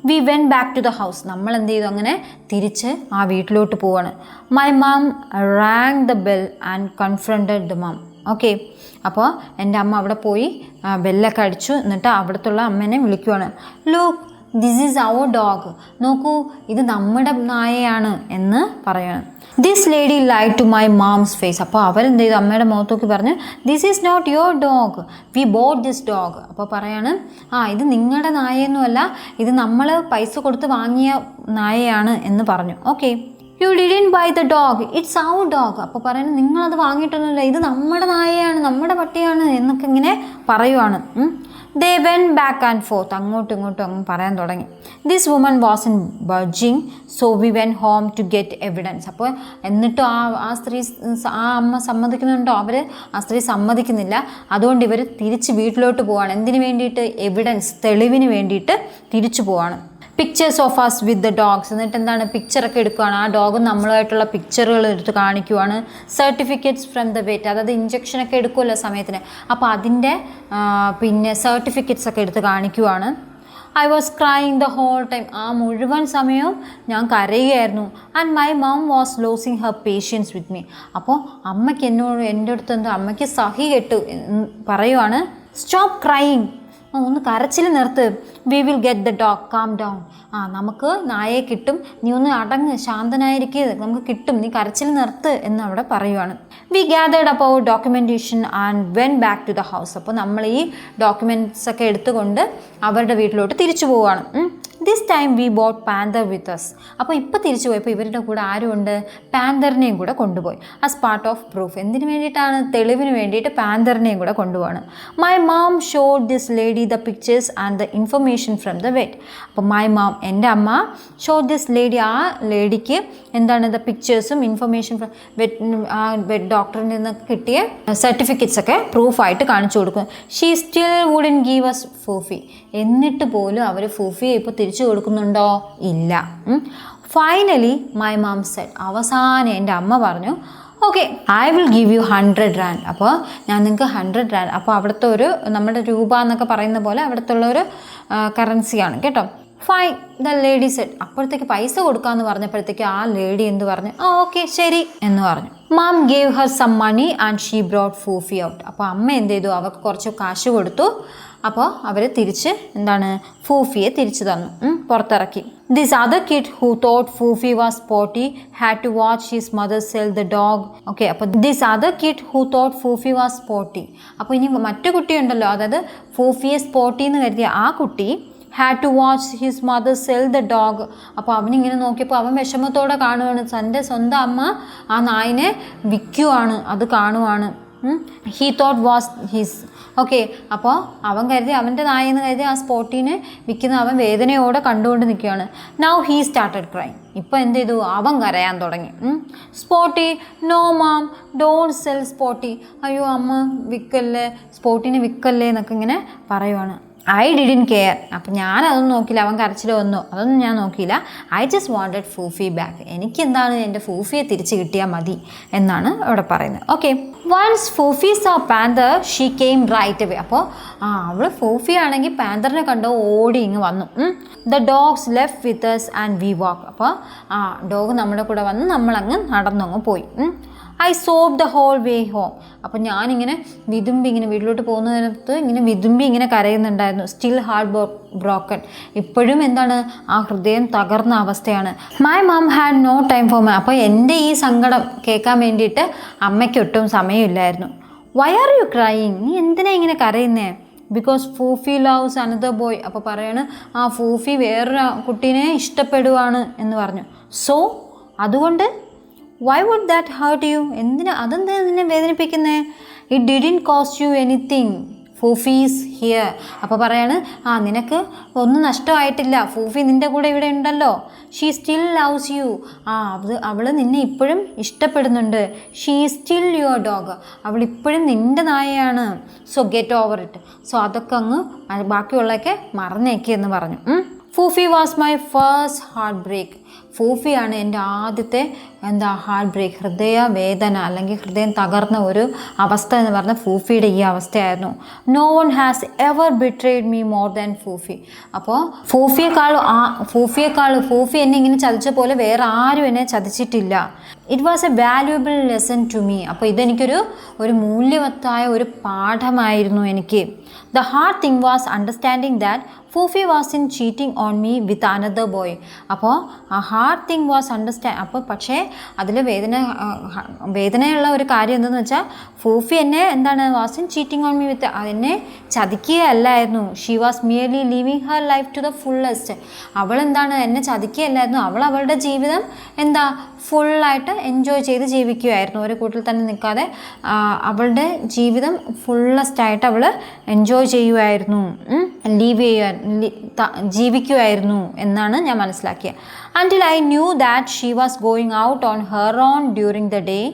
We went back to the house. നമ്മൾ എന്ത് ചെയ്തു, അങ്ങനെ തിരിച്ച് ആ വീട്ടിലോട്ട് പോവാണ്. My mom rang the bell and confronted the mom. Okay, അപ്പോൾ എൻ്റെ അമ്മ അവിടെ പോയി ബെല്ലൊക്കെ അടിച്ചു. എന്നിട്ട് അവിടുത്തുള്ള അമ്മേനെ വിളിക്കുവാണ്. Look, this is our dog. നോക്കൂ, ഇത് നമ്മുടെ നായയാണ് എന്ന് പറയണം. This lady lied to my mom's face. അപ്പോൾ അവരെന്ത് ചെയ്തു, അമ്മയുടെ മുഖത്തോക്കി പറഞ്ഞു, this is not your dog, we bought this dog. അപ്പോൾ പറയാണ്, ഇത് നിങ്ങളുടെ നായയൊന്നുമല്ല, ഇത് നമ്മൾ പൈസ കൊടുത്ത് വാങ്ങിയ നായയാണ് എന്ന് പറഞ്ഞു. Okay, you didn't buy the dog, it's our dog. അപ്പോൾ പറയുന്നത്, നിങ്ങളത് വാങ്ങിയിട്ടൊന്നുമില്ല, ഇത് നമ്മുടെ നായയാണ്, നമ്മുടെ പട്ടിയാണ് എന്നൊക്കെ ഇങ്ങനെ പറയുവാണ്. They went back and forth. അങ്ങോട്ടും ഇങ്ങോട്ടും അങ്ങ് പറയാൻ തുടങ്ങി. This woman was in budging, so we went home to get evidence. അപ്പോൾ എന്നിട്ടും ആ അമ്മ സമ്മതിക്കുന്നുണ്ടോ, ആ സ്ത്രീ സമ്മതിക്കുന്നില്ല. അതുകൊണ്ട് ഇവർ തിരിച്ച് വീട്ടിലോട്ട് പോവാണ്. എന്തിനു വേണ്ടിയിട്ട്, എവിഡൻസ്, തെളിവിന് വേണ്ടിയിട്ട് തിരിച്ചു പോവാണ്. Pictures of us with the dogs. എന്നിട്ട് എന്താണ്, പിക്ചറൊക്കെ എടുക്കുകയാണ്. ആ ഡോഗ് നമ്മളുമായിട്ടുള്ള പിക്ചറുകൾ എടുത്ത് കാണിക്കുവാണ്. സർട്ടിഫിക്കറ്റ്സ് ഫ്രം ദ വെറ്റ്, അതായത് ഇഞ്ചക്ഷനൊക്കെ എടുക്കുമല്ലോ സമയത്തിന്, അപ്പോൾ അതിൻ്റെ പിന്നെ സർട്ടിഫിക്കറ്റ്സ് ഒക്കെ എടുത്ത് കാണിക്കുവാണ്. I was crying the whole time. ആ മുഴുവൻ സമയവും ഞാൻ കരയുകയായിരുന്നു. And my mum was losing her patience with me. അപ്പോൾ അമ്മയ്ക്ക് എൻ്റെ അടുത്ത് എന്തോ അമ്മയ്ക്ക് സഹി കെട്ടു പറയുവാണ്. സ്റ്റോപ്പ് ക്രൈയിങ്, ഒന്ന് കരച്ചിൽ നിർത്ത്. We will get the dog, calm down. നമുക്ക് നായയെ കിട്ടും, നീ ഒന്ന് അടങ്ങ്, ശാന്തനായിരിക്കുക, നമുക്ക് കിട്ടും, നീ കരച്ചിൽ നിർത്ത് എന്ന് അവിടെ പറയുവാണ്. വി ഗ്യാതേർഡ് അപ്പോൾ documentation and went back to the house. അപ്പോൾ നമ്മൾ ഈ ഡോക്യുമെൻറ്റ്സ് ഒക്കെ എടുത്തുകൊണ്ട് അവരുടെ വീട്ടിലോട്ട് തിരിച്ചു പോവുകയാണ്. This time we bought Panther with us. അപ്പോൾ ഇപ്പോൾ തിരിച്ചു പോയപ്പോൾ ഇവരുടെ കൂടെ ആരുമുണ്ട്, പാന്തറിനെയും കൂടെ കൊണ്ടുപോയി. As part of proof. എന്തിനു വേണ്ടിയിട്ടാണ്, തെളിവിന് വേണ്ടിയിട്ട് പാന്തറിനെയും കൂടെ കൊണ്ടുപോവാണ്. My mom showed this lady the pictures and the information from the vet. അപ്പോൾ മൈ മാം, എൻ്റെ അമ്മ, ഷോഡ് ദിസ് ലേഡി, ആ ലേഡിക്ക് എന്താണ്, ദ പിക്ചേഴ്സും ഇൻഫർമേഷൻ ഫ്രം വെറ്റ് ഡോക്ടറിൽ നിന്ന് കിട്ടിയ സർട്ടിഫിക്കറ്റ്സ് ഒക്കെ പ്രൂഫായിട്ട് കാണിച്ചു കൊടുക്കും. She still wouldn't give us Foofi. എന്നിട്ട് പോലും അവർ ഫൂഫിയെ ഇപ്പോൾ തിരിച്ചു കൊടുക്കുന്നുണ്ടോ, ഇല്ല. Finally my mom Z. അവസാനം എൻ്റെ അമ്മ പറഞ്ഞു, okay, I will give you 100 rand. അപ്പോൾ ഞാൻ നിങ്ങൾക്ക് 100 rand. അപ്പോൾ അവിടുത്തെ ഒരു നമ്മുടെ രൂപ എന്നൊക്കെ പറയുന്ന പോലെ അവിടുത്തെ ഉള്ളൊരു കറൻസിയാണ് കേട്ടോ. Fine, the lady said. അപ്പോഴത്തേക്ക് പൈസ കൊടുക്കാമെന്ന് പറഞ്ഞപ്പോഴത്തേക്ക് ആ ലേഡി എന്ത് പറഞ്ഞു, ഓക്കെ ശരി എന്ന് പറഞ്ഞു. Mom gave her some money and she brought Foofi out. അപ്പോൾ അമ്മ എന്ത് ചെയ്തു, അവർക്ക് കുറച്ച് കാശ് കൊടുത്തു. അപ്പോൾ അവർ തിരിച്ച് എന്താണ്, ഫൂഫിയെ തിരിച്ചു തന്നു, പുറത്തിറക്കി. This other kid who thought Foofi was Spotty had to watch his mother sell the dog. Okay, അപ്പോൾ this other kid who thought Foofi was Spotty. അപ്പോൾ ഇനി മറ്റു കുട്ടിയുണ്ടല്ലോ, അതായത് ഫൂഫിയെ സ്പോട്ടി എന്ന് കരുതിയ ആ കുട്ടി had to watch his mother sell the dog. അപ്പോൾ അവനിങ്ങനെ നോക്കിയപ്പോൾ അവൻ വിഷമത്തോടെ കാണുവാണ്, തൻ്റെ സ്വന്തം അമ്മ ആ നായിനെ വിൽക്കുവാണ്, അത് കാണുവാണ്. He thought was his. Okay, അപ്പോൾ അവൻ കരുതി അവൻ്റെ നായെന്ന് കരുതി ആ സ്പോട്ടീനെ വിൽക്കുന്ന അവൻ വേദനയോടെ കണ്ടുകൊണ്ട് നിൽക്കുകയാണ്. Now he started cry. ഇപ്പോൾ എന്ത് ചെയ്തു, അവൻ കരയാൻ തുടങ്ങി. Spotty, no mom, don't sell Spotty. അയ്യോ അമ്മ വിൽക്കല്ലേ, സ്പോട്ടിനെ വിൽക്കല്ലേ എന്നൊക്കെ ഇങ്ങനെ പറയുവാണ്. I didn't care. അപ്പം ഞാനതൊന്നും നോക്കിയില്ല, അവൻ കരച്ചിൽ വന്നു അതൊന്നും ഞാൻ നോക്കിയില്ല. I just wanted Foofie back. എനിക്കെന്താണ് എൻ്റെ ഫൂഫിയെ തിരിച്ച് കിട്ടിയാൽ മതി എന്നാണ് അവിടെ പറയുന്നത്. Okay, once Foofie saw panther she came right away. അപ്പോൾ അവൾ ഫൂഫി ആണെങ്കിൽ പാന്തറിനെ കണ്ടോ ഓടി ഇങ്ങ് വന്നു. The dogs left with us and we walk. അപ്പോൾ ഡോഗ് നമ്മുടെ കൂടെ വന്ന് നമ്മളങ്ങ് നടന്നങ്ങ് പോയി. I sob the whole way home. അപ്പോൾ ഞാനിങ്ങനെ വിതുമ്പി ഇങ്ങനെ വീട്ടിലോട്ട് പോകുന്നതിനകത്ത് ഇങ്ങനെ വിതുമ്പി ഇങ്ങനെ കരയുന്നുണ്ടായിരുന്നു. Still heart broken. ഇപ്പോഴും എന്താണ്, ആ ഹൃദയം തകർന്ന അവസ്ഥയാണ്. My mum had no time for my. അപ്പോൾ എൻ്റെ ഈ സങ്കടം കേൾക്കാൻ വേണ്ടിയിട്ട് അമ്മയ്ക്കൊട്ടും സമയമില്ലായിരുന്നു. Why are you crying? നീ എന്തിനാ ഇങ്ങനെ കരയുന്നേ? Because Foofie loves another boy. അപ്പോൾ പറയാണ്, ആ ഫൂഫി വേറൊരു കുട്ടീനെ ഇഷ്ടപ്പെടുവാണ് എന്ന് പറഞ്ഞു. സോ അതുകൊണ്ട് why would that hurt you? അതെന്താ നിന്നെ വേദനിപ്പിക്കുന്നേ? It didn't cost you anything, Foofie is here. അപ്പോൾ പറയാണ്, നിനക്ക് ഒന്നും നഷ്ടമായിട്ടില്ല, ഫൂഫി നിൻ്റെ കൂടെ ഇവിടെ ഉണ്ടല്ലോ. She still loves you. അവൾ നിന്നെ ഇപ്പോഴും ഇഷ്ടപ്പെടുന്നുണ്ട്. She still your dog. അവൾ ഇപ്പോഴും നിൻ്റെ നായയാണ്. So get over it. So അതൊക്കെ അങ്ങ് ബാക്കിയുള്ളതൊക്കെ മറന്നേക്ക് എന്ന് പറഞ്ഞു. Foofie was my first heartbreak. ഫൂഫിയാണ് എൻ്റെ ആദ്യത്തെ ഹാർട്ട് ബ്രേക്ക്, ഹൃദയവേദന അല്ലെങ്കിൽ ഹൃദയം തകർന്ന ഒരു അവസ്ഥ എന്ന് പറഞ്ഞാൽ ഫൂഫിയുടെ ഈ അവസ്ഥയായിരുന്നു. No one has ever betrayed me more than Foofie. അപ്പോൾ ഫൂഫി എന്നെ ഇങ്ങനെ ചതിച്ച പോലെ വേറെ ആരും എന്നെ ചതിച്ചിട്ടില്ല. It was a valuable lesson to me. അപ്പോൾ ഇതെനിക്കൊരു മൂല്യവത്തായ ഒരു പാഠമായിരുന്നു എനിക്ക്. The hard thing was understanding that ഫൂഫി was in cheating on me with another boy. അപ്പോൾ ആ ഹാർഡ് തിങ് വാസ് അപ്പോൾ പക്ഷേ അതിൽ വേദനയുള്ള ഒരു കാര്യം എന്തെന്ന് വെച്ചാൽ ഫൂഫി എന്നെ was in cheating on me with, എന്നെ ചതിക്കുകയല്ലായിരുന്നു. She was merely living her life to the fullest. അവൾ എന്നെ ചതിക്കുകയല്ലായിരുന്നു, അവൾ അവളുടെ ജീവിതം ഫുള്ളായിട്ട് എൻജോയ് ചെയ്ത് ജീവിക്കുമായിരുന്നു. ഒരു കൂട്ടിൽ തന്നെ നിൽക്കാതെ അവളുടെ ജീവിതം ഫുള്ളസ്റ്റായിട്ട് അവൾ എൻജോയ് ചെയ്യുമായിരുന്നു, ജീവിക്കുമായിരുന്നു എന്നാണ് ഞാൻ മനസ്സിലാക്കിയത്. until I knew that she was going out on her own during the day.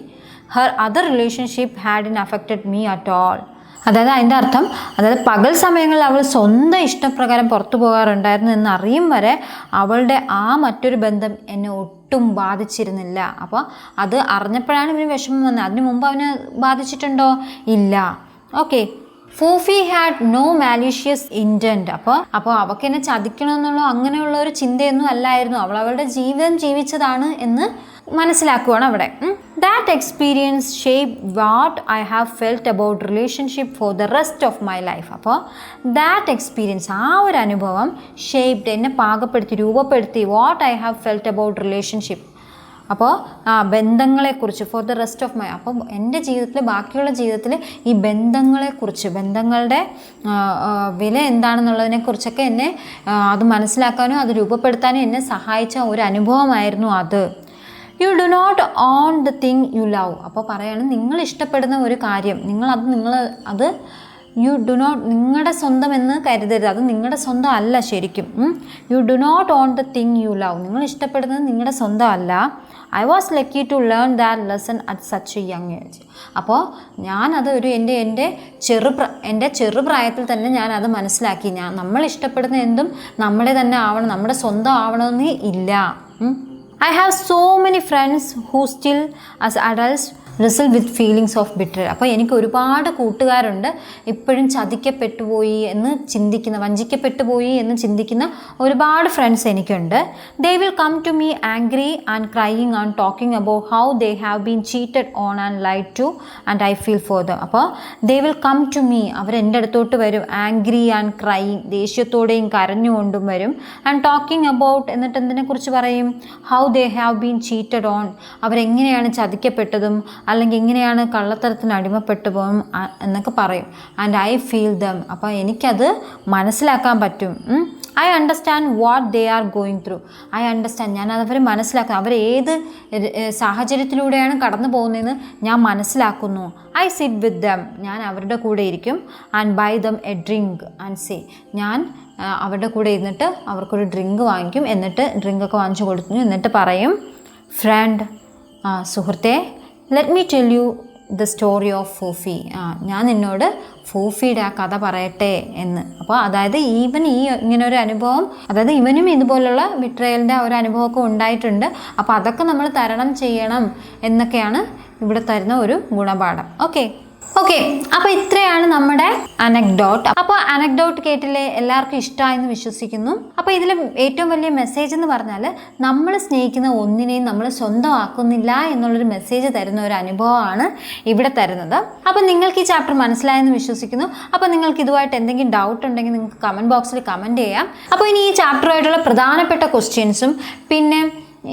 Her other relationship hadn't affected me at all. അതായത് അതിൻ്റെ അർത്ഥം, പകൽ സമയങ്ങളിൽ അവൾ സ്വന്തം ഇഷ്ടപ്രകാരം പുറത്തു പോകാറുണ്ടായിരുന്നു എന്നറിയും വരെ അവളുടെ മറ്റൊരു ബന്ധം എന്നെ ഒട്ടും ബാധിച്ചിരുന്നില്ല. അപ്പോൾ അത് അറിഞ്ഞപ്പോഴാണ് ഇവന് വിഷമം വന്നത്. അതിനു മുമ്പ് അവനെ ബാധിച്ചിട്ടുണ്ടോ? ഇല്ല. Okay, Foofie had no malicious intent. അപ്പോൾ അവൾക്ക് എന്നെ ചതിക്കണമെന്നുള്ള അങ്ങനെയുള്ള ഒരു ചിന്തയൊന്നും അല്ലായിരുന്നു. അവളുടെ ജീവിതം ജീവിച്ചതാണ് എന്ന് മനസ്സിലാക്കുകയാണ് അവിടെ. That experience shape what I have felt about relationship for the rest of my life. അപ്പോൾ ദാറ്റ് എക്സ്പീരിയൻസ്, ഒരു അനുഭവം ഷേപ്ഡ്, എന്നെ പാകപ്പെടുത്തി, രൂപപ്പെടുത്തി, what I have felt about relationship. അപ്പോൾ ബന്ധങ്ങളെക്കുറിച്ച് for the rest of my, അപ്പം എൻ്റെ ജീവിതത്തിൽ, ബാക്കിയുള്ള ജീവിതത്തിൽ ഈ ബന്ധങ്ങളെക്കുറിച്ച്, ബന്ധങ്ങളുടെ വില എന്താണെന്നുള്ളതിനെക്കുറിച്ചൊക്കെ എന്നെ അത് മനസ്സിലാക്കാനും അത് രൂപപ്പെടുത്താനും എന്നെ സഹായിച്ച ഒരു അനുഭവമായിരുന്നു അത്. You do not own the thing you love. അപ്പോൾ പറയാണ്, നിങ്ങൾ ഇഷ്ടപ്പെടുന്ന ഒരു കാര്യം അത് യു ഡു നോട്ട്, നിങ്ങളുടെ സ്വന്തം എന്ന് കരുതരുത്. അത് നിങ്ങളുടെ സ്വന്തം അല്ല ശരിക്കും. You do not own the thing you love. നിങ്ങൾ ഇഷ്ടപ്പെടുന്നത് നിങ്ങളുടെ സ്വന്തം അല്ല. I was lucky to learn that lesson at such a young age. അപ്പോൾ ഞാനത് എൻ്റെ ചെറുപ്രായത്തിൽ തന്നെ ഞാനത് മനസ്സിലാക്കി. നമ്മൾ ഇഷ്ടപ്പെടുന്ന എന്തും നമ്മുടെ തന്നെ ആവണം, നമ്മുടെ സ്വന്തം ആവണമെന്ന് ഇല്ല. I have so many friends who still as adults wrestle with feelings of betrayal. അപ്പോൾ എനിക്ക് ഒരുപാട് കൂട്ടുകാരുണ്ട് ഇപ്പോഴും ചതിക്കപ്പെട്ടു പോയി എന്ന് ചിന്തിക്കുന്ന, വഞ്ചിക്കപ്പെട്ടു പോയി എന്ന് ചിന്തിക്കുന്ന ഒരുപാട് ഫ്രണ്ട്സ് എനിക്കുണ്ട്. They will come to me angry and crying and talking about how they have been cheated on and lied to and I feel for them. അപ്പോൾ they will come to me, അവരെൻ്റെ അടുത്തോട്ട് വരും. Angry and crying, ദേഷ്യത്തോടെയും കരഞ്ഞുകൊണ്ടും വരും. And talking about, എന്നിട്ട് എന്തിനെക്കുറിച്ച് പറയും? How they have been cheated on, അവരെങ്ങനെയാണ് ചതിക്കപ്പെട്ടതും അല്ലെങ്കിൽ എങ്ങനെയാണ് കള്ളത്തരത്തിന് അടിമപ്പെട്ടു പോകും എന്നൊക്കെ പറയും. ആൻഡ് ഐ ഫീൽ ദം, അപ്പോൾ എനിക്കത് മനസ്സിലാക്കാൻ പറ്റും. I understand what they are going through. I understand, ഞാൻ അവർ മനസ്സിലാക്കുന്നു, അവർ ഏത് സാഹചര്യത്തിലൂടെയാണ് കടന്നു പോകുന്നതെന്ന് ഞാൻ മനസ്സിലാക്കുന്നു. ഐ സിറ്റ് വിത്ത് ദം, ഞാൻ അവരുടെ കൂടെ ഇരിക്കും. And buy them a drink and say, ഞാൻ അവരുടെ കൂടെ ഇരുന്നിട്ട് അവർക്കൊരു ഡ്രിങ്ക് വാങ്ങിക്കും, എന്നിട്ട് ഡ്രിങ്കൊക്കെ വാങ്ങിച്ചു കൊടുക്കുന്നു, എന്നിട്ട് പറയും, ഫ്രണ്ട്, സുഹൃത്തെ, let me tell you the story of Foofie, ഞാൻ നിന്നോട് ഫൂഫിയുടെ ആ കഥ പറയട്ടെ എന്ന്. അപ്പോൾ അതായത് ഇവൻ ഇങ്ങനെ ഒരു അനുഭവം, അതായത് ഇവനും ഇതുപോലുള്ള ബിട്രയലിൻ്റെ ഒരു അനുഭവമൊക്കെ ഉണ്ടായിട്ടുണ്ട്. അപ്പോൾ അതൊക്കെ നമ്മൾ തരണം ചെയ്യണം എന്നൊക്കെയാണ് ഇവിടെ തരുന്ന ഒരു ഗുണപാഠം. ഓക്കെ, അപ്പോൾ ഇത്രയാണ് നമ്മുടെ അനക്ഡോട്ട്. അപ്പോൾ അനക്ഡോട്ട് കേട്ടില്ലേ, എല്ലാവർക്കും ഇഷ്ടമായെന്ന് വിശ്വസിക്കുന്നു. അപ്പോൾ ഇതിൽ ഏറ്റവും വലിയ മെസ്സേജ് എന്ന് പറഞ്ഞാൽ, നമ്മൾ സ്നേഹിക്കുന്ന ഒന്നിനെയും നമ്മൾ സ്വന്തമാക്കുന്നില്ല എന്നുള്ളൊരു മെസ്സേജ് തരുന്ന ഒരു അനുഭവമാണ് ഇവിടെ തരുന്നത്. അപ്പോൾ നിങ്ങൾക്ക് ഈ ചാപ്റ്റർ മനസ്സിലായെന്ന് വിശ്വസിക്കുന്നു. അപ്പോൾ നിങ്ങൾക്ക് ഇതുമായിട്ട് എന്തെങ്കിലും ഡൗട്ട് ഉണ്ടെങ്കിൽ നിങ്ങൾക്ക് കമൻറ്റ് ബോക്സിൽ കമൻറ്റ് ചെയ്യാം. അപ്പോൾ ഇനി ഈ ചാപ്റ്ററുമായിട്ടുള്ള പ്രധാനപ്പെട്ട ക്വസ്റ്റ്യൻസും പിന്നെ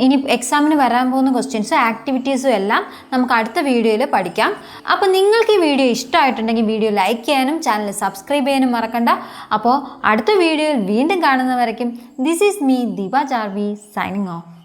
ഇനി എക്സാമിന് വരാൻ പോകുന്ന ക്വസ്റ്റ്യൻസും ആക്ടിവിറ്റീസും എല്ലാം നമുക്ക് അടുത്ത വീഡിയോയിൽ പഠിക്കാം. അപ്പോൾ നിങ്ങൾക്ക് ഈ വീഡിയോ ഇഷ്ടമായിട്ടുണ്ടെങ്കിൽ വീഡിയോ ലൈക്ക് ചെയ്യാനും ചാനൽ സബ്സ്ക്രൈബ് ചെയ്യാനും മറക്കണ്ട. അപ്പോൾ അടുത്ത വീഡിയോയിൽ വീണ്ടും കാണുന്നവരേക്കും this is me Deepa Jarvi signing of.